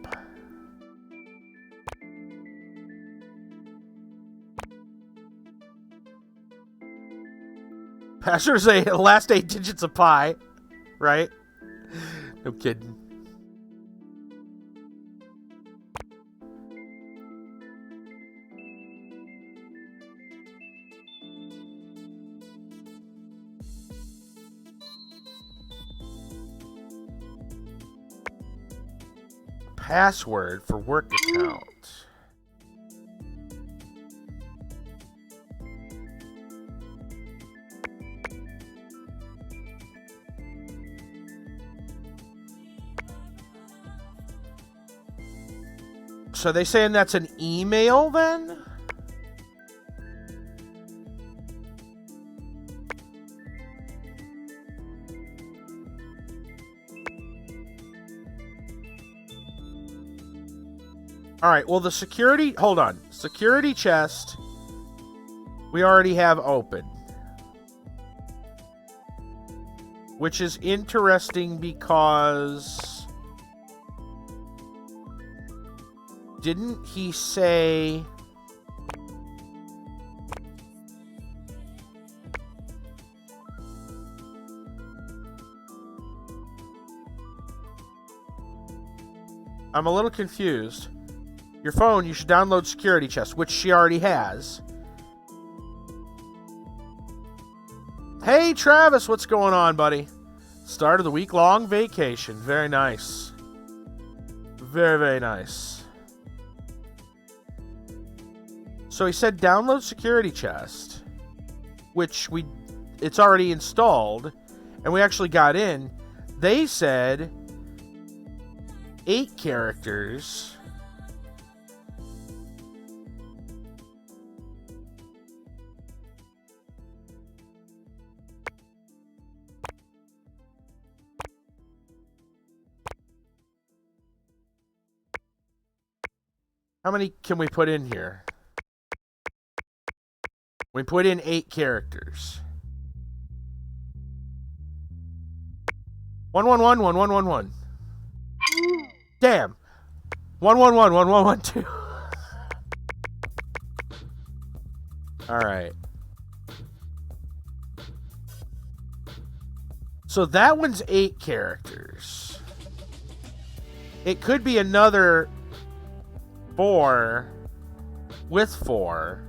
Password say last 8 digits of pi, right? No kidding. Password for work account. So are they saying that's an email then? Alright, well the security... Hold on. Security chest we already have open. Which is interesting because... Didn't he say... I'm a little confused. Your phone, you should download Security Chest, which she already has. Hey, Travis, what's going on, buddy? Start of the week-long vacation. Very nice. Very, very nice. So he said download Security Chest, which it's already installed, and we actually got in. They said 8 characters. How many can we put in here? We put in 8 characters. 1111111. Damn. 1111112. All right. So that one's 8 characters. It could be another 4 with 4.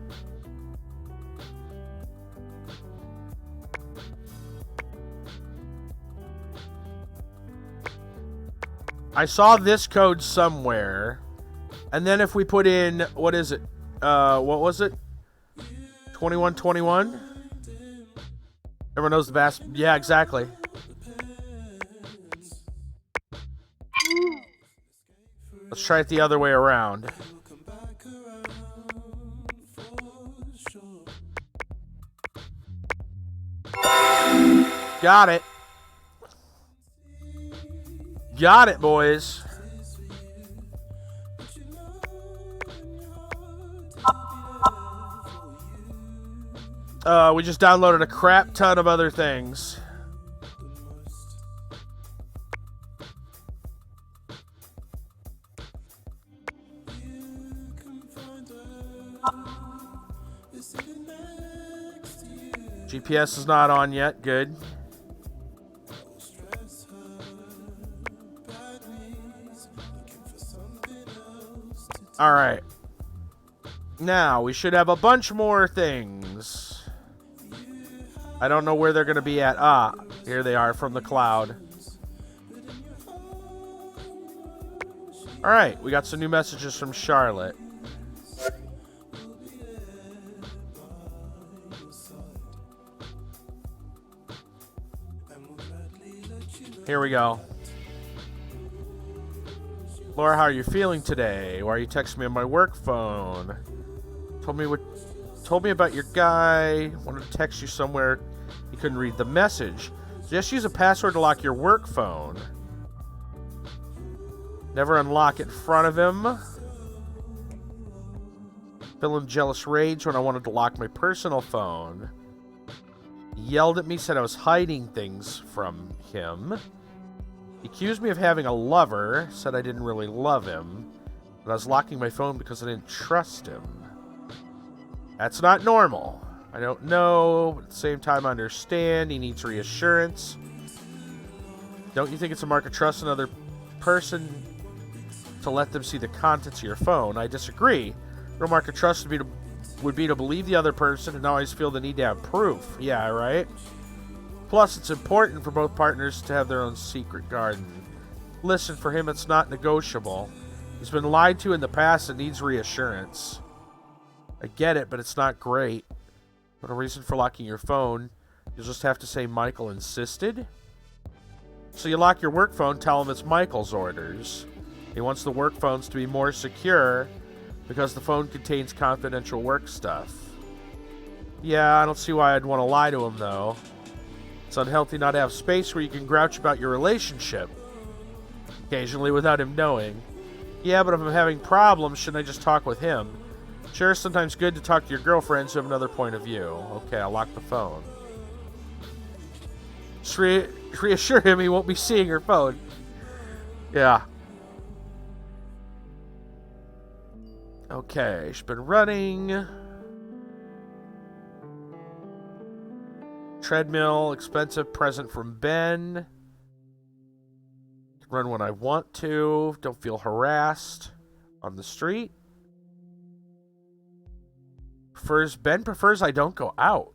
I saw this code somewhere. And then if we put in, what is it? What was it? 2121? Everyone knows the vast. Yeah, exactly. Let's try it the other way around. Got it. Got it, boys. We just downloaded a crap ton of other things. GPS is not on yet. Good. All right. Now, we should have a bunch more things. I don't know where they're going to be at. Ah, here they are from the cloud. All right, we got some new messages from Charlotte. Here we go. Laura, how are you feeling today? Why are you texting me on my work phone? Told me about your guy. Wanted to text you somewhere. He couldn't read the message. Just use a password to lock your work phone. Never unlock it in front of him. Feeling jealous rage when I wanted to lock my personal phone. He yelled at me, said I was hiding things from him. He accused me of having a lover, said I didn't really love him, but I was locking my phone because I didn't trust him. That's not normal. I don't know, but at the same time I understand he needs reassurance. Don't you think it's a mark of trust in another person to let them see the contents of your phone? I disagree. Real mark of trust would be to believe the other person and not always feel the need to have proof. Yeah, right? Plus, it's important for both partners to have their own secret garden. Listen, for him, it's not negotiable. He's been lied to in the past and needs reassurance. I get it, but it's not great. But a reason for locking your phone, you'll just have to say Michael insisted. So you lock your work phone, tell him it's Michael's orders. He wants the work phones to be more secure because the phone contains confidential work stuff. Yeah, I don't see why I'd want to lie to him, though. It's unhealthy not to have space where you can grouch about your relationship, occasionally without him knowing. Yeah, but if I'm having problems, shouldn't I just talk with him? Sure, sometimes good to talk to your girlfriends who have another point of view. Okay, I'll lock the phone. Just reassure him he won't be seeing her phone. Yeah. Okay, she's been running. Treadmill, expensive present from Ben. Run when I want to. Don't feel harassed on the street. Ben prefers I don't go out.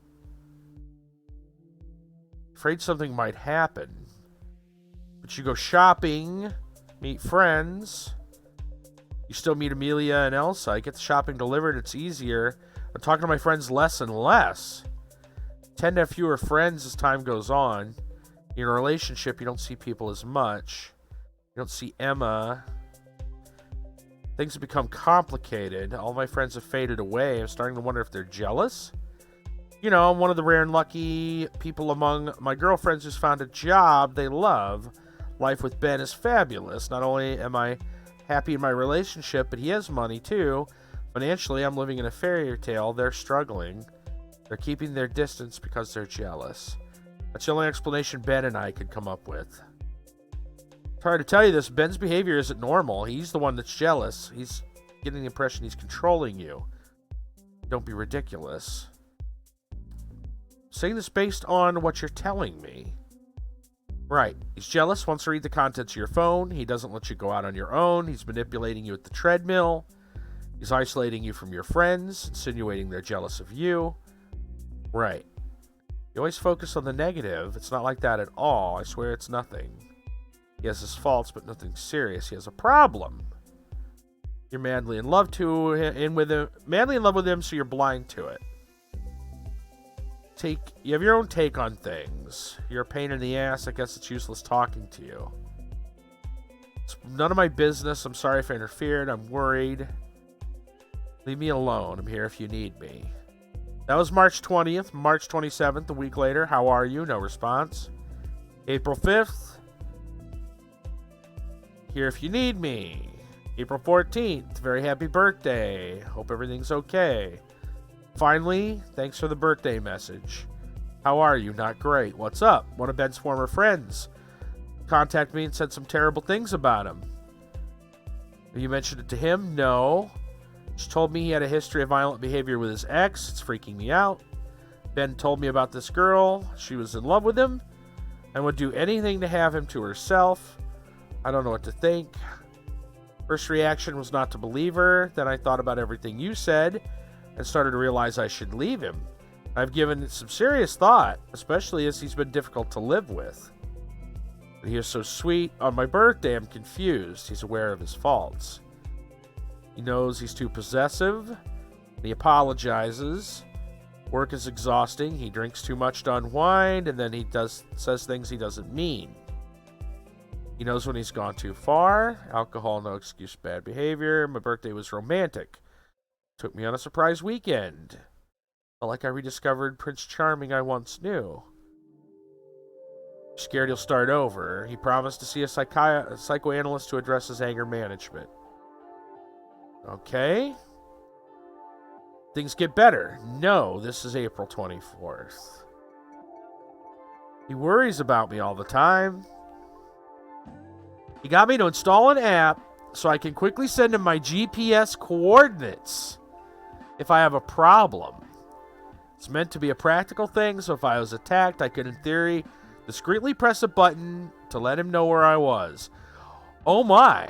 Afraid something might happen. But you go shopping, meet friends. You still meet Amelia and Elsa. I get the shopping delivered. It's easier. I'm talking to my friends less and less. Tend to have fewer friends as time goes on. In a relationship, you don't see people as much. You don't see Emma. Things have become complicated. All my friends have faded away. I'm starting to wonder if they're jealous. You know, I'm one of the rare and lucky people among my girlfriends who's found a job they love. Life with Ben is fabulous. Not only am I happy in my relationship, but he has money too. Financially, I'm living in a fairy tale. They're struggling. They're keeping their distance because they're jealous. That's the only explanation Ben and I could come up with. It's hard to tell you this. Ben's behavior isn't normal. He's the one that's jealous. He's getting the impression he's controlling you. Don't be ridiculous. Saying this based on what you're telling me. Right. He's jealous, wants to read the contents of your phone. He doesn't let you go out on your own. He's manipulating you at the treadmill. He's isolating you from your friends, insinuating they're jealous of you. Right. You always focus on the negative. It's not like that at all. I swear it's nothing. He has his faults, but nothing serious. He has a problem. You're madly in love with him, so you're blind to it. You have your own take on things. You're a pain in the ass. I guess it's useless talking to you. It's none of my business. I'm sorry if I interfered. I'm worried. Leave me alone. I'm here if you need me. That was March 20th. March 27th, a week later. How are you? No response. April 5th. Here if you need me. April 14th. Very happy birthday. Hope everything's okay. Finally, thanks for the birthday message. How are you? Not great. What's up? One of Ben's former friends contacted me and said some terrible things about him. You mentioned it to him? No. She told me he had a history of violent behavior with his ex. It's freaking me out. Ben told me about this girl. She was in love with him and would do anything to have him to herself. I don't know what to think. First reaction was not to believe her. Then I thought about everything you said and started to realize I should leave him. I've given it some serious thought, especially as he's been difficult to live with. But he is so sweet. On my birthday, I'm confused. He's aware of his faults. He knows he's too possessive, and he apologizes. Work is exhausting. He drinks too much to unwind, and then he says things he doesn't mean. He knows when he's gone too far. Alcohol, no excuse, bad behavior. My birthday was romantic. Took me on a surprise weekend. Felt like I rediscovered Prince Charming I once knew. Scared he'll start over. He promised to see a psychoanalyst to address his anger management. Okay. Things get better. No, this is April 24th. He worries about me all the time. He got me to install an app so I can quickly send him my GPS coordinates if I have a problem. It's meant to be a practical thing, so if I was attacked, I could, in theory, discreetly press a button to let him know where I was. Oh my.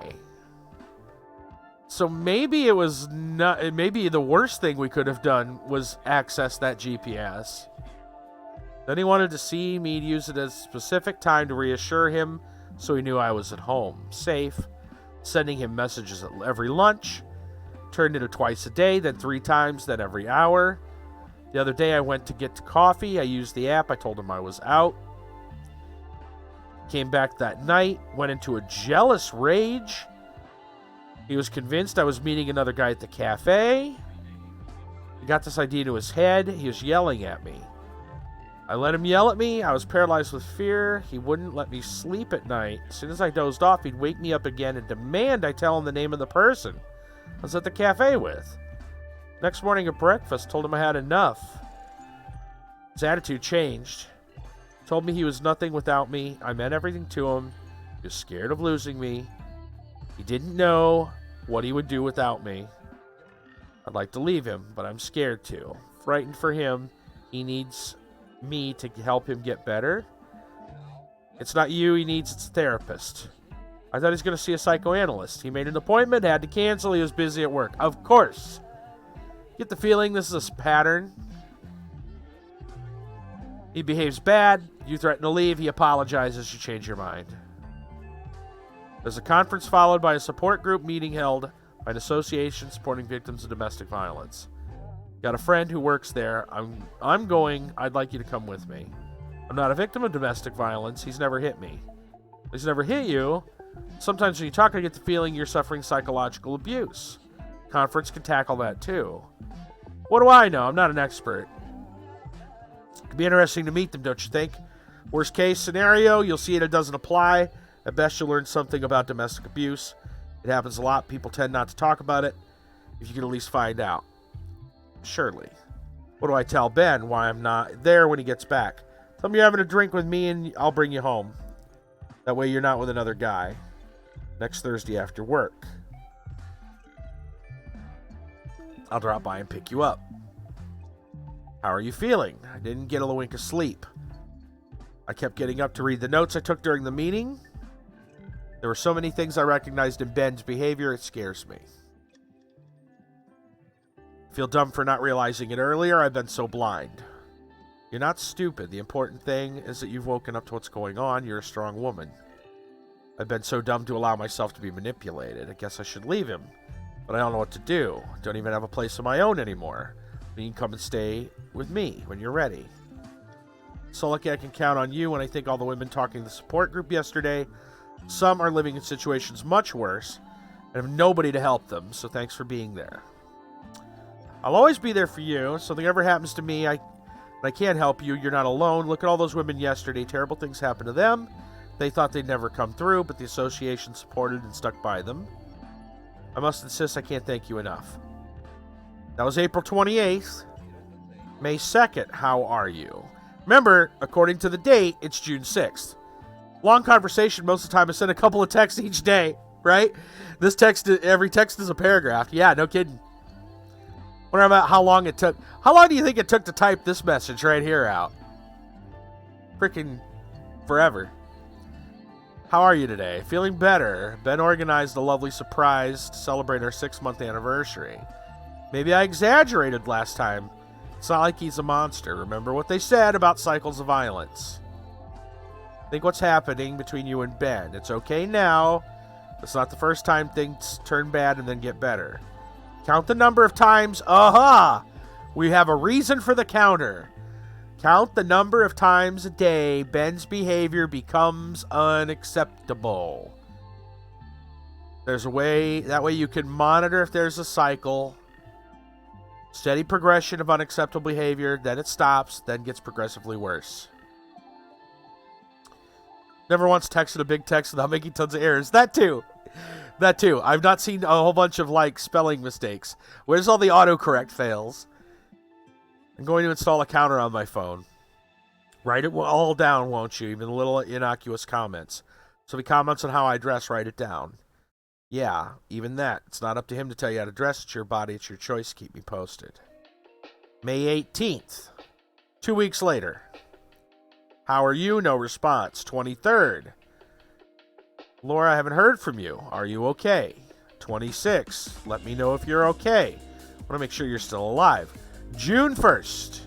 So maybe it was not. Maybe the worst thing we could have done was access that GPS. Then he wanted to see me use it at a specific time to reassure him so he knew I was at home, safe, sending him messages at every lunch. Turned into twice a day, then 3 times, then every hour. The other day I went to get coffee. I used the app. I told him I was out. Came back that night, went into a jealous rage. He was convinced I was meeting another guy at the cafe. He got this idea to his head. He was yelling at me. I let him yell at me. I was paralyzed with fear. He wouldn't let me sleep at night. As soon as I dozed off, he'd wake me up again and demand I tell him the name of the person I was at the cafe with. Next morning at breakfast, told him I had enough. His attitude changed. Told me he was nothing without me. I meant everything to him. He was scared of losing me. He didn't know what he would do without me. I'd like to leave him, but I'm scared to. Frightened for him. He needs me to help him get better. It's not you he needs, it's a therapist. I thought he was going to see a psychoanalyst. He made an appointment, had to cancel. He was busy at work. Of course. Get the feeling this is a pattern. He behaves bad. You threaten to leave. He apologizes. You change your mind. There's a conference followed by a support group meeting held by an association supporting victims of domestic violence. Got a friend who works there. I'm going. I'd like you to come with me. I'm not a victim of domestic violence. He's never hit me. He's never hit you. Sometimes when you talk, I get the feeling you're suffering psychological abuse. Conference can tackle that too. What do I know? I'm not an expert. It'd be interesting to meet them, don't you think? Worst case scenario, you'll see it doesn't apply. At best, you'll learn something about domestic abuse. It happens a lot. People tend not to talk about it. If you could at least find out. Surely. What do I tell Ben why I'm not there when he gets back? Tell him you're having a drink with me and I'll bring you home. That way you're not with another guy. Next Thursday after work. I'll drop by and pick you up. How are you feeling? I didn't get a wink of sleep. I kept getting up to read the notes I took during the meeting. There were so many things I recognized in Ben's behavior, it scares me. I feel dumb for not realizing it earlier. I've been so blind. You're not stupid. The important thing is that you've woken up to what's going on. You're a strong woman. I've been so dumb to allow myself to be manipulated. I guess I should leave him. But I don't know what to do. Don't even have a place of my own anymore. You can come and stay with me when you're ready. So lucky I can count on you when I think all the women talking to the support group yesterday. Some are living in situations much worse and have nobody to help them, so thanks for being there. I'll always be there for you. If something ever happens to me, I can't help you. You're not alone. Look at all those women yesterday. Terrible things happened to them. They thought they'd never come through, but the association supported and stuck by them. I must insist I can't thank you enough. That was April 28th. May 2nd, how are you? Remember, according to the date, it's June 6th. Long conversation. Most of the time I send a couple of texts each day, right? Every text is a paragraph. Yeah, no kidding. Wonder about how long it took. How long do you think it took to type this message right here out? Freaking forever. How are you today? Feeling better. Ben organized a lovely surprise to celebrate our 6-month anniversary. Maybe I exaggerated last time. It's not like he's a monster. Remember what they said about cycles of violence. Think what's happening between you and Ben. It's okay now. It's not the first time things turn bad and then get better. Count the number of times. Aha! We have a reason for the counter. Count the number of times a day Ben's behavior becomes unacceptable. There's a way, that way you can monitor if there's a cycle. Steady progression of unacceptable behavior, then it stops, then gets progressively worse. Never once texted a big text without making tons of errors. That too. I've not seen a whole bunch of, spelling mistakes. Where's all the autocorrect fails? I'm going to install a counter on my phone. Write it all down, won't you? Even little innocuous comments. So if he comments on how I dress, write it down. Yeah, even that. It's not up to him to tell you how to dress. It's your body. It's your choice. Keep me posted. May 18th. 2 weeks later. How are you? No response. 23rd. Laura, I haven't heard from you. Are you okay? 26. Let me know if you're okay. I want to make sure you're still alive. June 1st.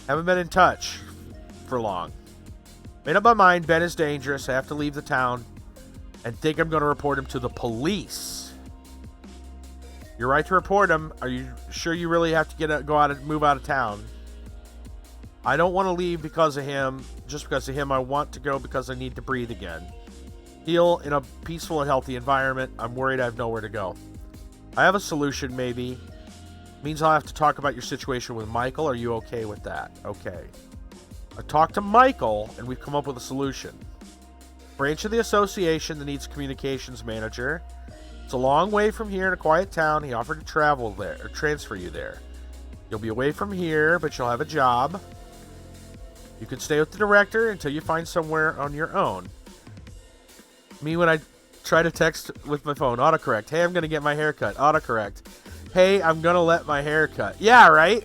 Haven't been in touch for long. Made up my mind. Ben is dangerous. I have to leave the town. And think I'm going to report him to the police. You're right to report him. Are you sure you really have to move out of town? I don't want to leave because of him. Just because of him, I want to go because I need to breathe again. Heal in a peaceful and healthy environment. I'm worried I have nowhere to go. I have a solution, maybe. Means I'll have to talk about your situation with Michael. Are you okay with that? Okay. I talked to Michael, and we've come up with a solution. Branch of the association that needs a communications manager. It's a long way from here in a quiet town. He offered to travel there, or transfer you there. You'll be away from here, but you'll have a job. You can stay with the director until you find somewhere on your own. Me, when I try to text with my phone, autocorrect. Hey, I'm going to get my hair cut. Autocorrect. Hey, I'm going to let my hair cut. Yeah, right?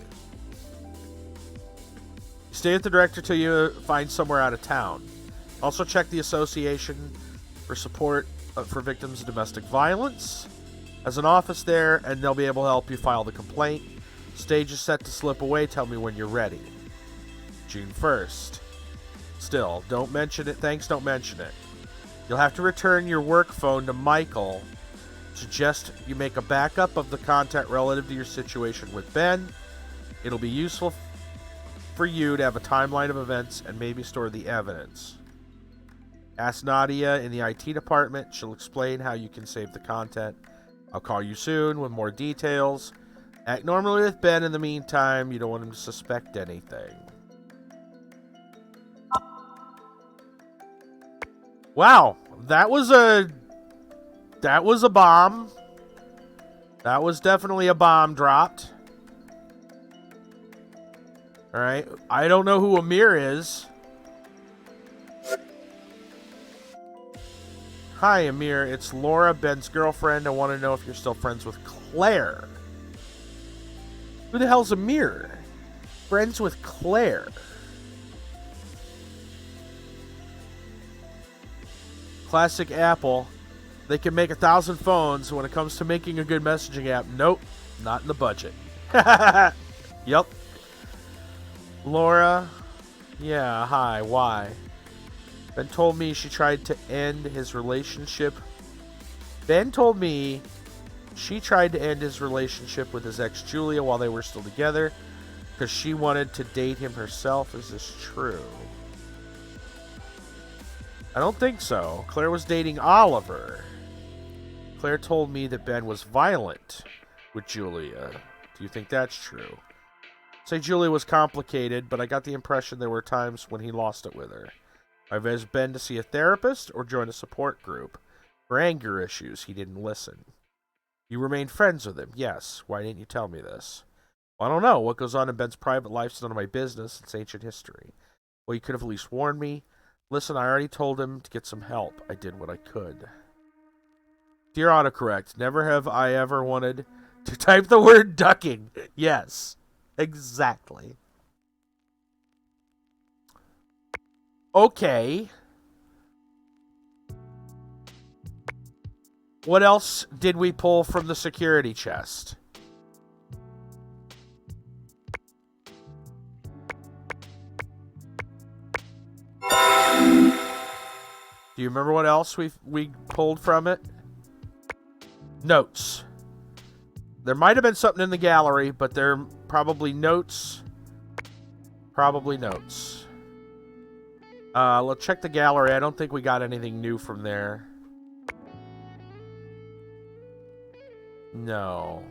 Stay with the director till you find somewhere out of town. Also check the association for support for victims of domestic violence. As an office there, and they'll be able to help you file the complaint. Stage is set to slip away. Tell me when you're ready. June 1st. Still, don't mention it. Thanks, don't mention it. You'll have to return your work phone to Michael. Suggest you make a backup of the content relative to your situation with Ben. It'll be useful for you to have a timeline of events and maybe store the evidence. Ask Nadia in the IT department. She'll explain how you can save the content. I'll call you soon with more details. Act normally with Ben in the meantime. You don't want him to suspect anything. Wow, that was a bomb. That was definitely a bomb dropped. All right, I don't know who Amir is. Hi, Amir. It's Laura, Ben's girlfriend. I want to know if you're still friends with Claire. Who the hell's Amir? Friends with Claire. Classic Apple. They can make 1,000 phones. When it comes to making a good messaging app, nope, not in the budget. Yup. Laura. Yeah, hi. Why? Ben told me she tried to end his relationship. Ben told me she tried to end his relationship with his ex Julia while they were still together because she wanted to date him herself. Is this true? I don't think so. Claire was dating Oliver. Claire told me that Ben was violent with Julia. Do you think that's true? Say Julia was complicated, but I got the impression there were times when he lost it with her. I've asked Ben to see a therapist or join a support group. For anger issues, he didn't listen. You remained friends with him, yes. Why didn't you tell me this? Well, I don't know. What goes on in Ben's private life is none of my business. It's ancient history. Well, you could have at least warned me. Listen, I already told him to get some help. I did what I could. Dear autocorrect, never have I ever wanted to type the word ducking. Yes, exactly. Okay. What else did we pull from the security chest? Do you remember what else we pulled from it? Notes. There might have been something in the gallery, but they're probably notes. Probably notes. Let's check the gallery. I don't think we got anything new from there. No.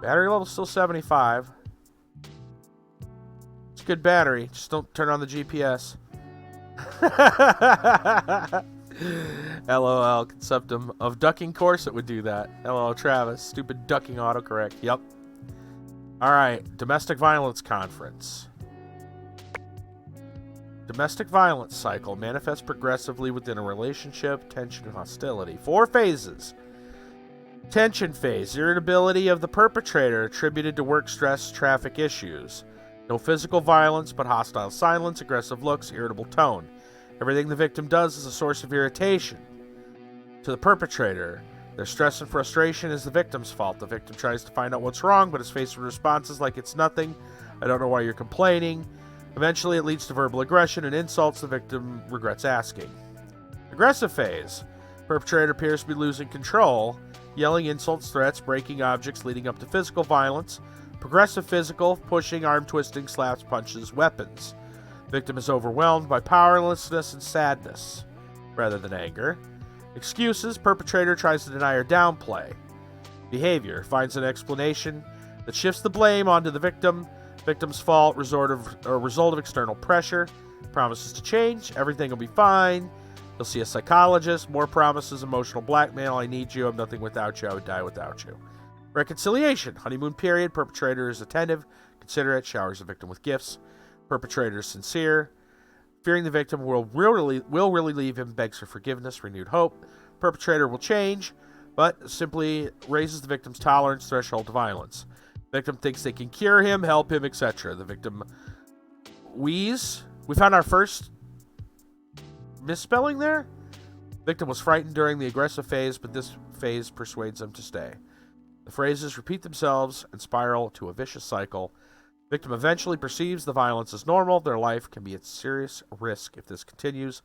Battery level still 75. It's a good battery. Just don't turn on the GPS. LOL. Conceptum of ducking course it would do that. LOL Travis. Stupid ducking autocorrect. Yep. Alright. Domestic violence conference. Domestic violence cycle manifests progressively within a relationship, tension, and hostility. 4 phases. Tension phase. Irritability of the perpetrator attributed to work stress, traffic issues. No physical violence, but hostile silence, aggressive looks, irritable tone. Everything the victim does is a source of irritation. To the perpetrator, their stress and frustration is the victim's fault. The victim tries to find out what's wrong, but is faced with responses like it's nothing. I don't know why you're complaining. Eventually, it leads to verbal aggression and insults the victim regrets asking. Aggressive phase. Perpetrator appears to be losing control. Yelling, insults, threats, breaking objects leading up to physical violence. Progressive physical, pushing, arm twisting, slaps, punches, weapons. Victim is overwhelmed by powerlessness and sadness, rather than anger. Excuses. Perpetrator tries to deny or downplay. Behavior. Finds an explanation that shifts the blame onto the victim. Victim's fault, result of external pressure. Promises to change. Everything will be fine. You'll see a psychologist. More promises. Emotional blackmail. I need you. I'm nothing without you. I would die without you. Reconciliation. Honeymoon period. Perpetrator is attentive, considerate, showers the victim with gifts. Perpetrator is sincere. Fearing the victim will really leave him, begs for forgiveness, renewed hope. Perpetrator will change, but simply raises the victim's tolerance threshold to violence. Victim thinks they can cure him, help him, etc. The victim wheeze. We found our first misspelling there. Victim was frightened during the aggressive phase, but this phase persuades them to stay. The phrases repeat themselves and spiral to a vicious cycle. Victim eventually perceives the violence as normal. Their life can be at serious risk if this continues.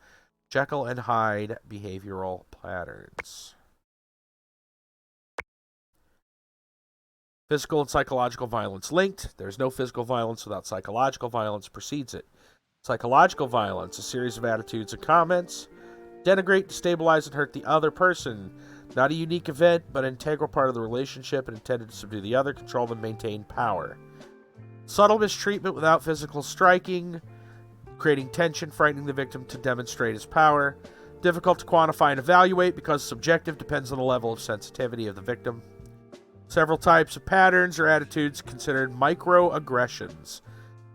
Jekyll and Hyde behavioral patterns. Physical and psychological violence linked. There's no physical violence without psychological violence precedes it. Psychological violence, a series of attitudes and comments. Denigrate, destabilize, and hurt the other person. Not a unique event, but an integral part of the relationship and intended to subdue the other, control them, maintain power. Subtle mistreatment without physical striking, creating tension, frightening the victim to demonstrate his power. Difficult to quantify and evaluate because subjective, depends on the level of sensitivity of the victim. Several types of patterns or attitudes considered microaggressions.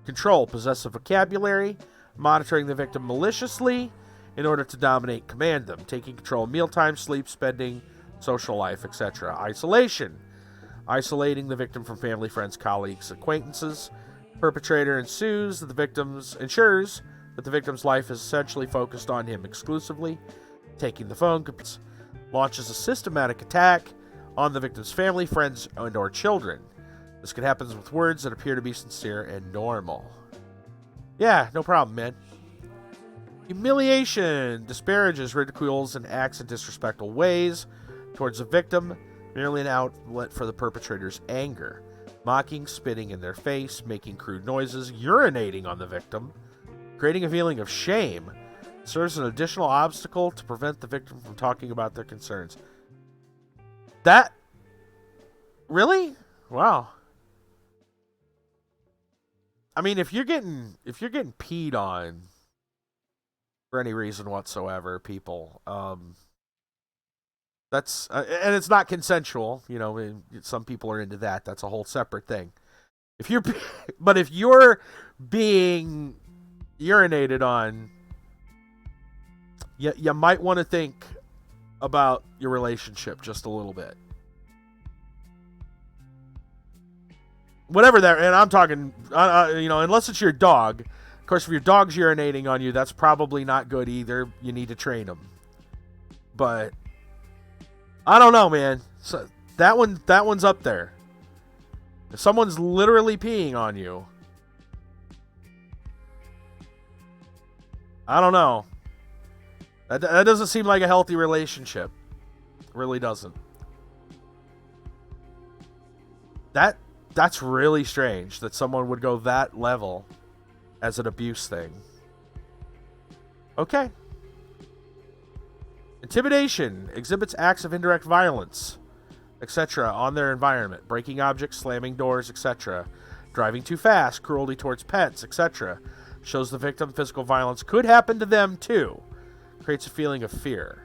Control, possessive vocabulary, monitoring the victim maliciously in order to dominate, command them, taking control of mealtime, sleep, spending, social life, etc. Isolation, isolating the victim from family, friends, colleagues, acquaintances. Perpetrator ensures that the victim's life is essentially focused on him exclusively. Taking the phone, launches a systematic attack on the victim's family, friends, and or children. This can happen with words that appear to be sincere and normal. Yeah, no problem, man. Humiliation, disparages, ridicules, and acts in disrespectful ways towards the victim, merely an outlet for the perpetrator's anger. Mocking, spitting in their face, making crude noises, urinating on the victim, creating a feeling of shame, serves as an additional obstacle to prevent the victim from talking about their concerns. That... Really? Wow. I mean, if you're getting peed on for any reason whatsoever, people, that's and it's not consensual. You know, some people are into that. That's a whole separate thing. If you're being urinated on, you might want to think about your relationship just a little bit. Whatever that, and I'm talking, unless it's your dog. Of course, if your dog's urinating on you, that's probably not good either. You need to train them. But I don't know, man. So that one's up there. If someone's literally peeing on you, I don't know. That doesn't seem like a healthy relationship. It really doesn't. That's really strange that someone would go that level as an abuse thing. Okay. Intimidation exhibits acts of indirect violence, etc. on their environment. Breaking objects, slamming doors, etc. Driving too fast, cruelty towards pets, etc. Shows the victim physical violence could happen to them too. Creates a feeling of fear.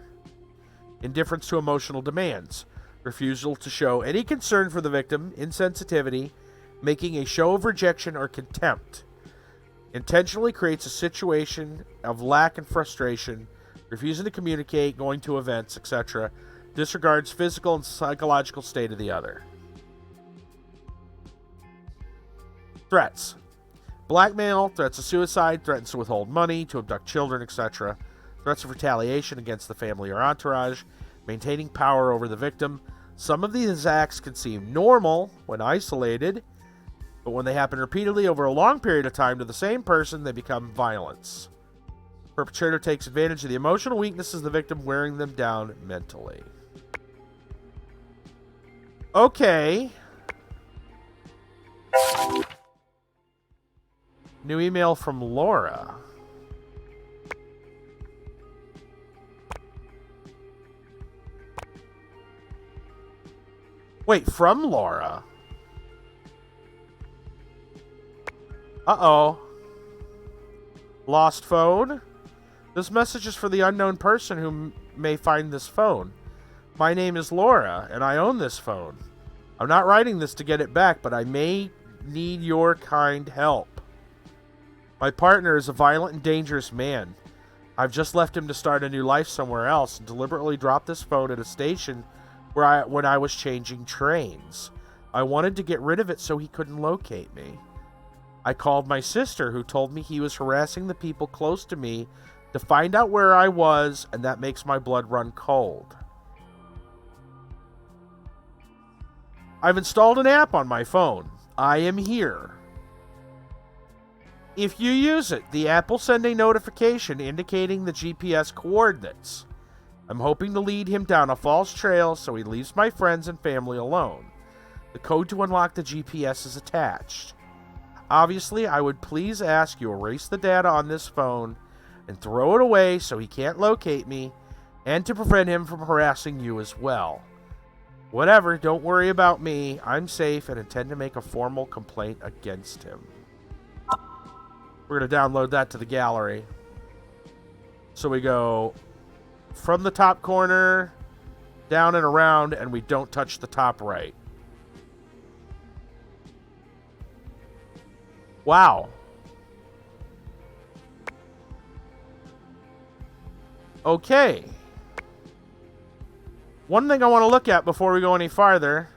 Indifference to emotional demands. Refusal to show any concern for the victim, insensitivity, making a show of rejection or contempt. Intentionally creates a situation of lack and frustration, refusing to communicate, going to events, etc. Disregards physical and psychological state of the other. Threats. Blackmail, threats of suicide, threats to withhold money, to abduct children, etc. Threats of retaliation against the family or entourage, maintaining power over the victim. Some of these acts can seem normal when isolated, but when they happen repeatedly over a long period of time to the same person, they become violence. Perpetrator takes advantage of the emotional weaknesses of the victim, wearing them down mentally. Okay. New email from Laura. Wait, from Laura? Uh-oh. Lost phone? This message is for the unknown person who may find this phone. My name is Laura, and I own this phone. I'm not writing this to get it back, but I may need your kind help. My partner is a violent and dangerous man. I've just left him to start a new life somewhere else and deliberately dropped this phone at a station when I was changing trains. I wanted to get rid of it so he couldn't locate me. I called my sister, who told me he was harassing the people close to me to find out where I was, and that makes my blood run cold. I've installed an app on my phone. I am here. If you use it, the app will send a notification indicating the GPS coordinates. I'm hoping to lead him down a false trail so he leaves my friends and family alone. The code to unlock the GPS is attached. Obviously, I would please ask you erase the data on this phone and throw it away so he can't locate me, and to prevent him from harassing you as well. Whatever, don't worry about me. I'm safe and intend to make a formal complaint against him. We're going to download that to the gallery. So we go from the top corner, down and around, and we don't touch the top right. Wow. Okay. One thing I want to look at before we go any farther,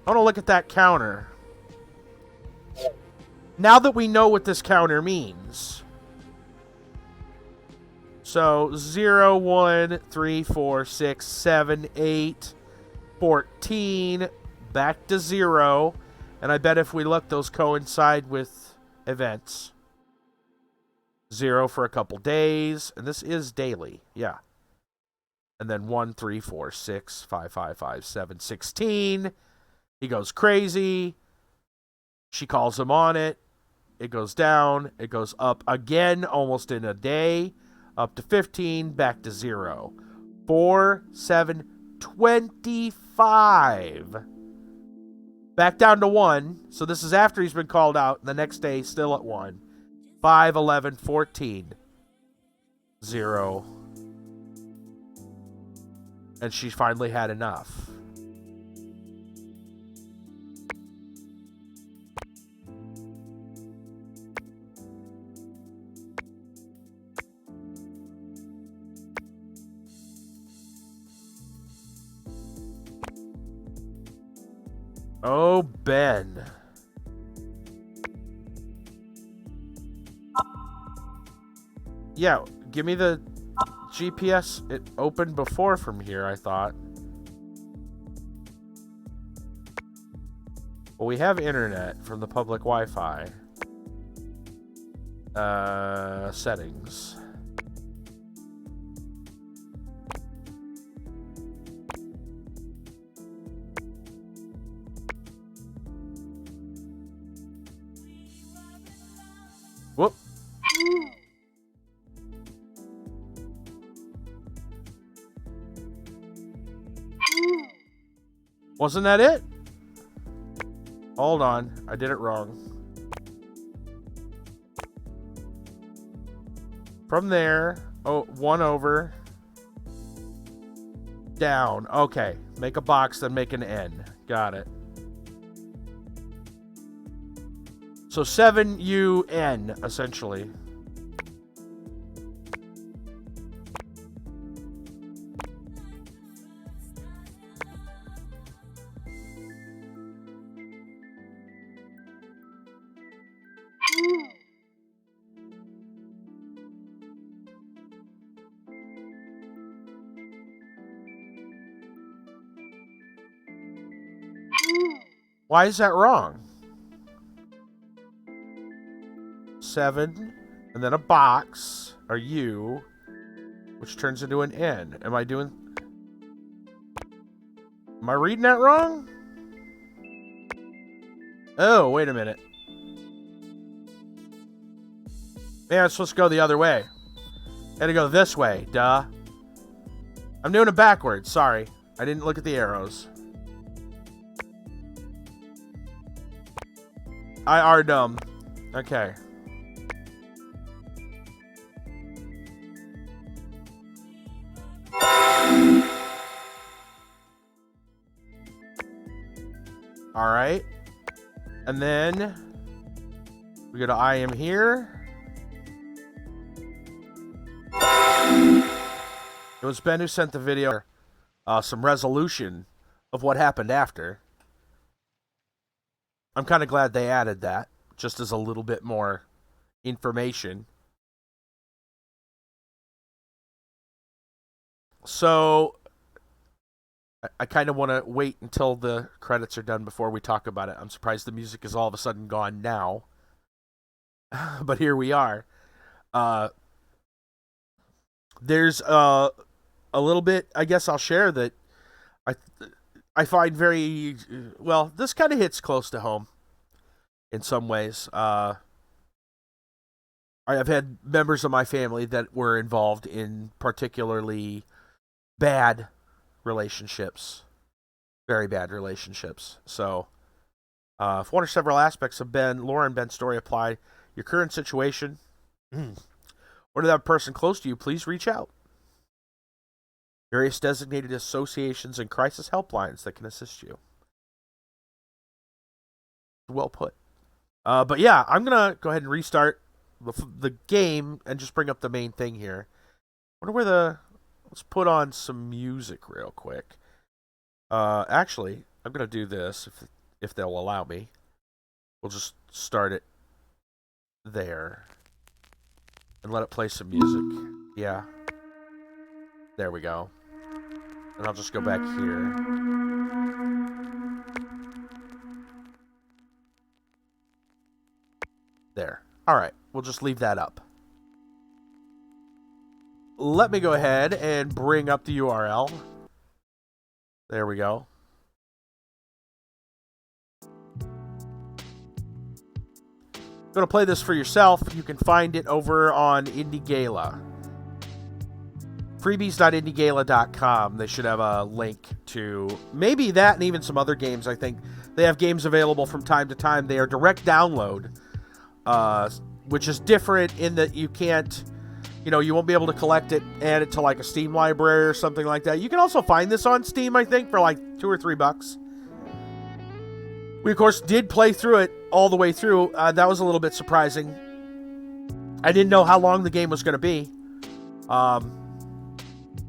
I want to look at that counter. Now that we know what this counter means. So 0, 1, 3, 4, 6, 7, 8, 14, back to 0. And I bet if we look, those coincide with events. 0 for a couple days. And this is daily. Yeah. And then 1, 3, 4, 6, 5, 5, 5, 7, 16. He goes crazy. She calls him on it. It goes down. It goes up again almost in a day. Up to 15. Back to 0. 4, 7, 25. Back down to 1. So this is after he's been called out. The next day, still at 1. 5, 11, 14. 0. And she finally had enough. Oh, Ben. Yeah, give me the GPS. It opened before from here, I thought. Well, we have internet from the public Wi-Fi. Settings. Whoop. Wasn't that it? Hold on. I did it wrong. From there, oh, 1 over. Down. Okay. Make a box, then make an N. Got it. So 7UN, essentially. Why is that wrong? 7, and then a box, or U, which turns into an N. Am I reading that wrong? Oh, wait a minute. Man, I'm supposed to go the other way. Gotta go this way, duh. I'm doing it backwards, sorry. I didn't look at the arrows. I are dumb. Okay. Alright. And then we go to I am here. It was Ben who sent the video, some resolution of what happened after. I'm kind of glad they added that, just as a little bit more information. So, I kind of want to wait until the credits are done before we talk about it. I'm surprised the music is all of a sudden gone now. But here we are. There's a little bit, I guess I'll share, that I find very, well, this kind of hits close to home in some ways. I have had members of my family that were involved in particularly bad relationships. Very bad relationships. So, if one or several aspects of Laura and Ben's story apply your current situation, or to that person close to you, please reach out. Various designated associations and crisis helplines that can assist you. Well put. But yeah, I'm going to go ahead and restart the game and just bring up the main thing here. I wonder where let's put on some music real quick. Actually, I'm going to do this if they'll allow me. We'll just start it there and let it play some music. Yeah. There we go. And I'll just go back here. There. Alright, we'll just leave that up. Let me go ahead and bring up the URL. There we go. If you want to play this for yourself, you can find it over on Indie Gala. Freebies.indiegala.com. They should have a link to maybe that and even some other games. I think they have games available from time to time. They are direct download, which is different in that you can't, you won't be able to collect it, add it to like a Steam library or something like that. You can also find this on Steam, I think, for like $2 or $3. We, of course, did play through it all the way through. That was a little bit surprising. I didn't know how long the game was going to be.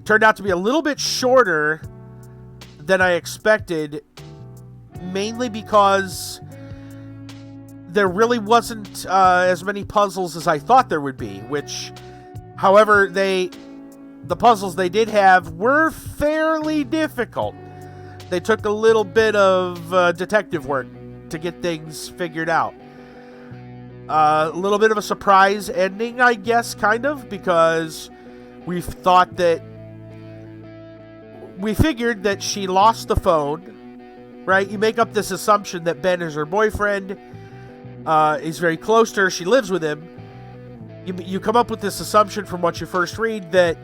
Turned out to be a little bit shorter than I expected, mainly because there really wasn't as many puzzles as I thought there would be, which, however, the puzzles they did have were fairly difficult. They took a little bit of detective work to get things figured out. A little bit of a surprise ending, I guess, kind of, because we figured that she lost the phone, right? You make up this assumption that Ben is her boyfriend, is very close to her, she lives with him. You come up with this assumption from what you first read that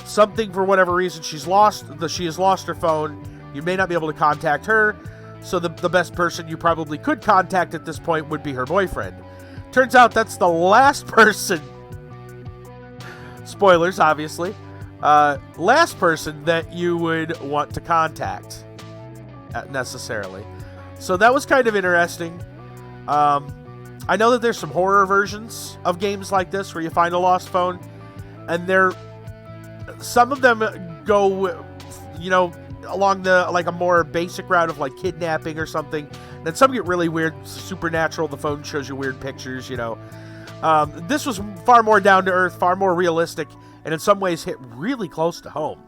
something, for whatever reason, she has lost her phone. You may not be able to contact her, so the best person you probably could contact at this point would be her boyfriend. Turns out that's the last person, spoilers obviously, last person that you would want to contact necessarily. So that was kind of interesting. I know that there's some horror versions of games like this where you find a lost phone, and some of them go, along a more basic route of like kidnapping or something. And then some get really weird, supernatural. The phone shows you weird pictures, This was far more down to earth, far more realistic, and in some ways hit really close to home.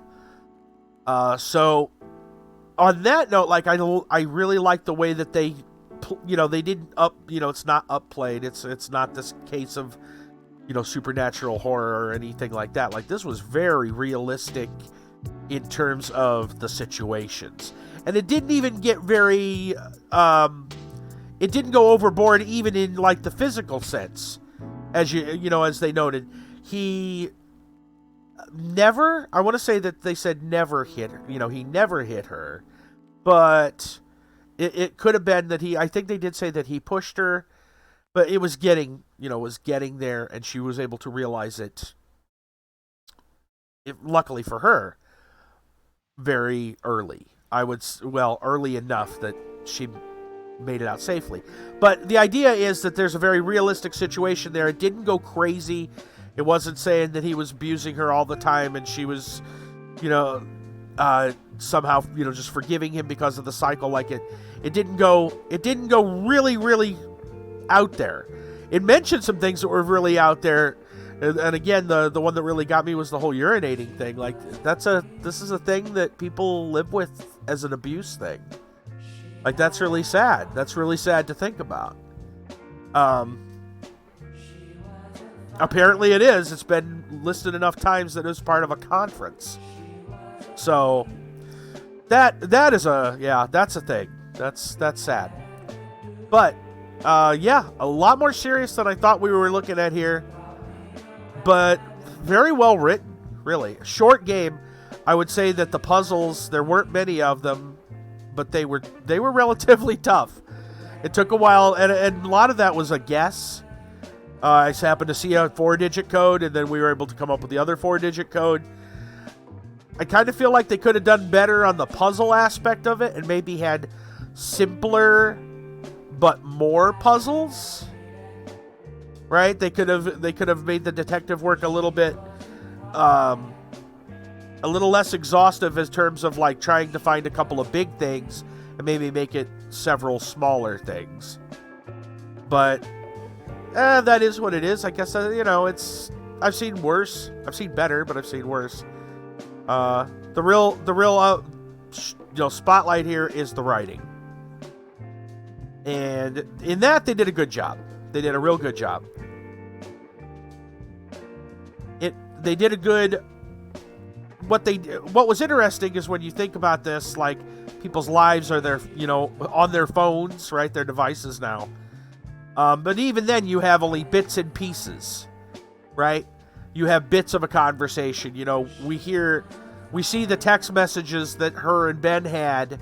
So on that note, I really like the way that they didn't it's not upplayed. It's not this case of, supernatural horror or anything like that. Like, this was very realistic in terms of the situations. And it didn't even get very, it didn't go overboard even in, like, the physical sense. as as they noted, he never, I want to say that they said never hit her, he never hit her, but it could have been that I think they did say that he pushed her, but it was getting there, and she was able to realize it, luckily for her, very early. Early enough that she made it out safely. But the idea is that there's a very realistic situation there. It didn't go crazy. It wasn't saying that he was abusing her all the time and she was, somehow, just forgiving him because of the cycle. Like it didn't go really, really out there. It mentioned some things that were really out there. And again, the one that really got me was the whole urinating thing. Like, this is a thing that people live with as an abuse thing. Like, that's really sad. That's really sad to think about. Apparently it is. It's been listed enough times that it was part of a conference. So, that's a thing. That's sad. But, a lot more serious than I thought we were looking at here. But very well written, really. Short game. I would say that the puzzles, there weren't many of them, but they were relatively tough. It took a while, and a lot of that was a guess. I just happened to see a 4-digit code, and then we were able to come up with the other 4-digit code. I kind of feel like they could have done better on the puzzle aspect of it, and maybe had simpler but more puzzles. Right? They could have made the detective work a little bit, a little less exhaustive in terms of like trying to find a couple of big things and maybe make it several smaller things. But that is what it is. I guess I've seen worse. I've seen better, but I've seen worse. The real spotlight here is the writing, and in that they did a good job. They did a real good job. They did a good. What was interesting is when you think about this, like people's lives are on their phones, right? Their devices now. But even then, you have only bits and pieces, right? You have bits of a conversation. We see the text messages that her and Ben had,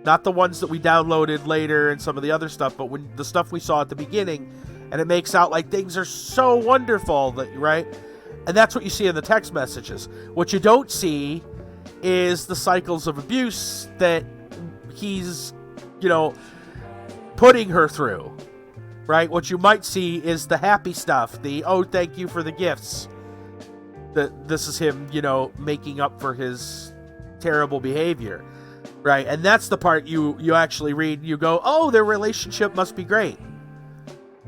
not the ones that we downloaded later and some of the other stuff, but when the stuff we saw at the beginning, and it makes out like things are so wonderful, right? And that's what you see in the text messages. What you don't see is the cycles of abuse that he's, putting her through, right? What you might see is the happy stuff, thank you for the gifts. This is him, making up for his terrible behavior, right? And that's the part you actually read and you go, oh, their relationship must be great.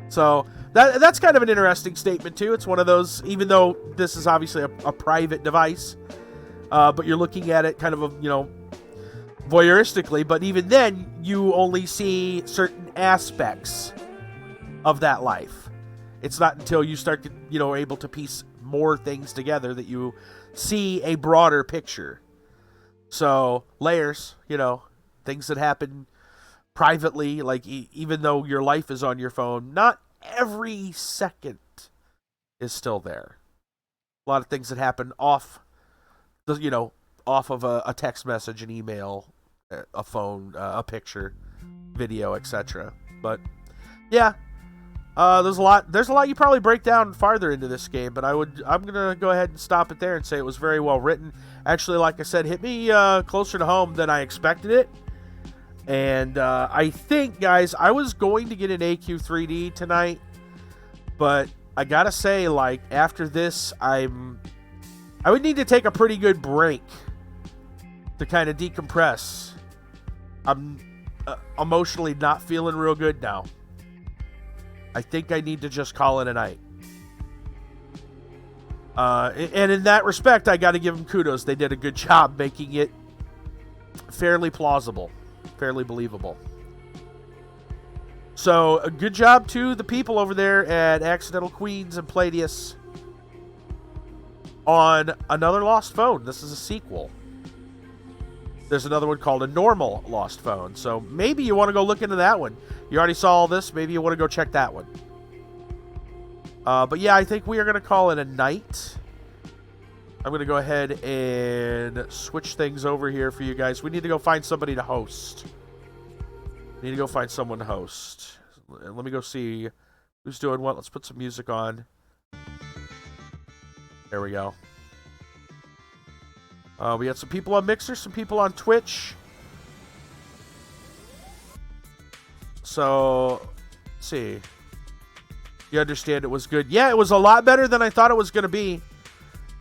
So that's kind of an interesting statement too. It's one of those, even though this is obviously a private device, but you're looking at it kind of, voyeuristically, but even then you only see certain aspects of that life. It's not until you start to, able to piece more things together that you see a broader picture. So layers, things that happen privately, like even though your life is on your phone, not every second is still there. A lot of things that happen off of a text message, an email, a phone, a picture, video, etc. But yeah, there's a lot you probably break down farther into this game, but I'm gonna go ahead and stop it there and say it was very well written. Actually, like I said, hit me closer to home than I expected it. And I think, guys, I was going to get an AQ3D tonight, but I gotta say, like, after this, I would need to take a pretty good break to kind of decompress. I'm emotionally not feeling real good now. I think I need to just call it a night. And in that respect, I got to give them kudos. They did a good job making it fairly plausible, fairly believable. So, a good job to the people over there at Accidental Queens and Palladius on another Lost Phone. This is a sequel. There's another one called A Normal Lost Phone. So, maybe you want to go look into that one. You already saw all this. Maybe you want to go check that one. But yeah, I think we are going to call it a night. I'm going to go ahead and switch things over here for you guys. We need to go find somebody to host. We need to go find someone to host. Let me go see who's doing what. Let's put some music on. There we go. We got some people on Mixer, some people on Twitch. So, let's see. You understand it was good? Yeah, it was a lot better than I thought it was going to be.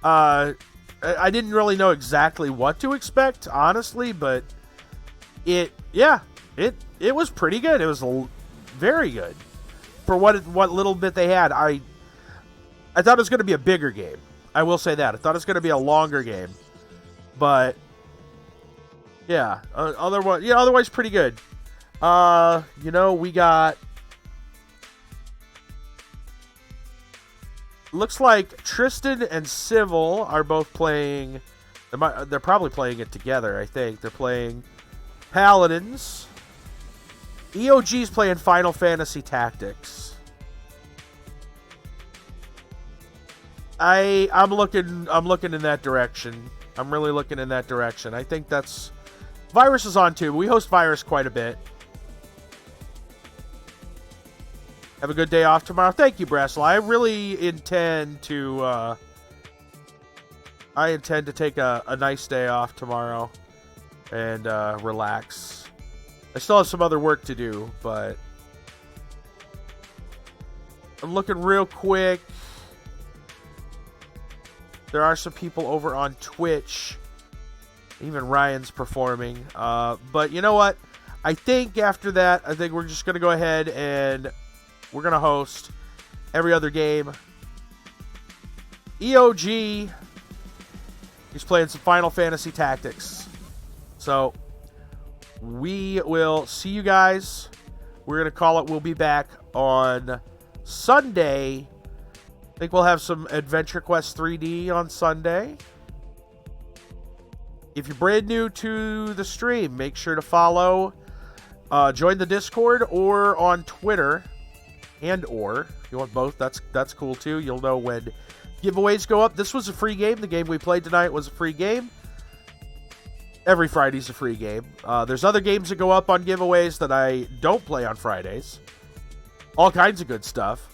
I didn't really know exactly what to expect, honestly, but it was pretty good. It was very good for what little bit they had. I thought it was going to be a bigger game. I will say that. I thought it was going to be a longer game, but yeah, otherwise pretty good. We got. Looks like Tristan and Civil are both playing. They're probably playing it together. I think they're playing Paladins. EOG's playing Final Fantasy Tactics. I'm looking in that direction. I'm really looking in that direction. I think that's Virus is on too. We host Virus quite a bit. Have a good day off tomorrow. Thank you, Brassel. I really intend to take a nice day off tomorrow and relax. I still have some other work to do, but I'm looking real quick. There are some people over on Twitch. Even Ryan's performing. But you know what? I think after that, I think we're just going to go ahead and we're going to host every other game. EOG, he's playing some Final Fantasy Tactics. So, we will see you guys. We're going to call it. We'll be back on Sunday. I think we'll have some Adventure Quest 3D on Sunday. If you're brand new to the stream, make sure to follow, join the Discord or on Twitter. Or if you want both, that's cool too. You'll know when giveaways go up. This was a free game. The game we played tonight was a free game. Every Friday's a free game. There's other games that go up on giveaways that I don't play on Fridays. All kinds of good stuff.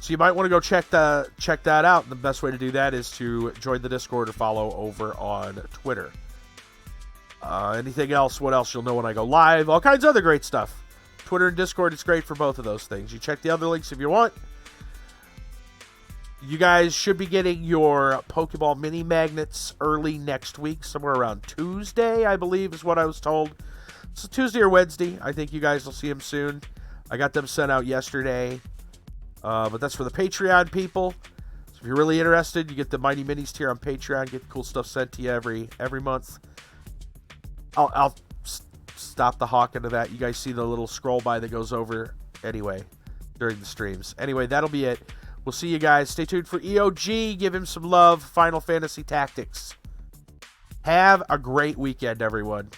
So you might want to go check that out. And the best way to do that is to join the Discord or follow over on Twitter. Anything else? What else? You'll know when I go live. All kinds of other great stuff. Twitter and Discord, it's great for both of those things. You check the other links if you want. You guys should be getting your Pokeball mini magnets early next week, somewhere around Tuesday, I believe is what I was told. So Tuesday or Wednesday. I think you guys will see them soon. I got them sent out yesterday. But that's for the Patreon people. So if you're really interested, you get the Mighty Minis tier on Patreon. Get cool stuff sent to you every month. I'll stop the hawk into that. You guys see the little scroll by that goes over anyway during the streams. Anyway, that'll be it. We'll see you guys. Stay tuned for EOG. Give him some love. Final Fantasy Tactics. Have a great weekend, everyone.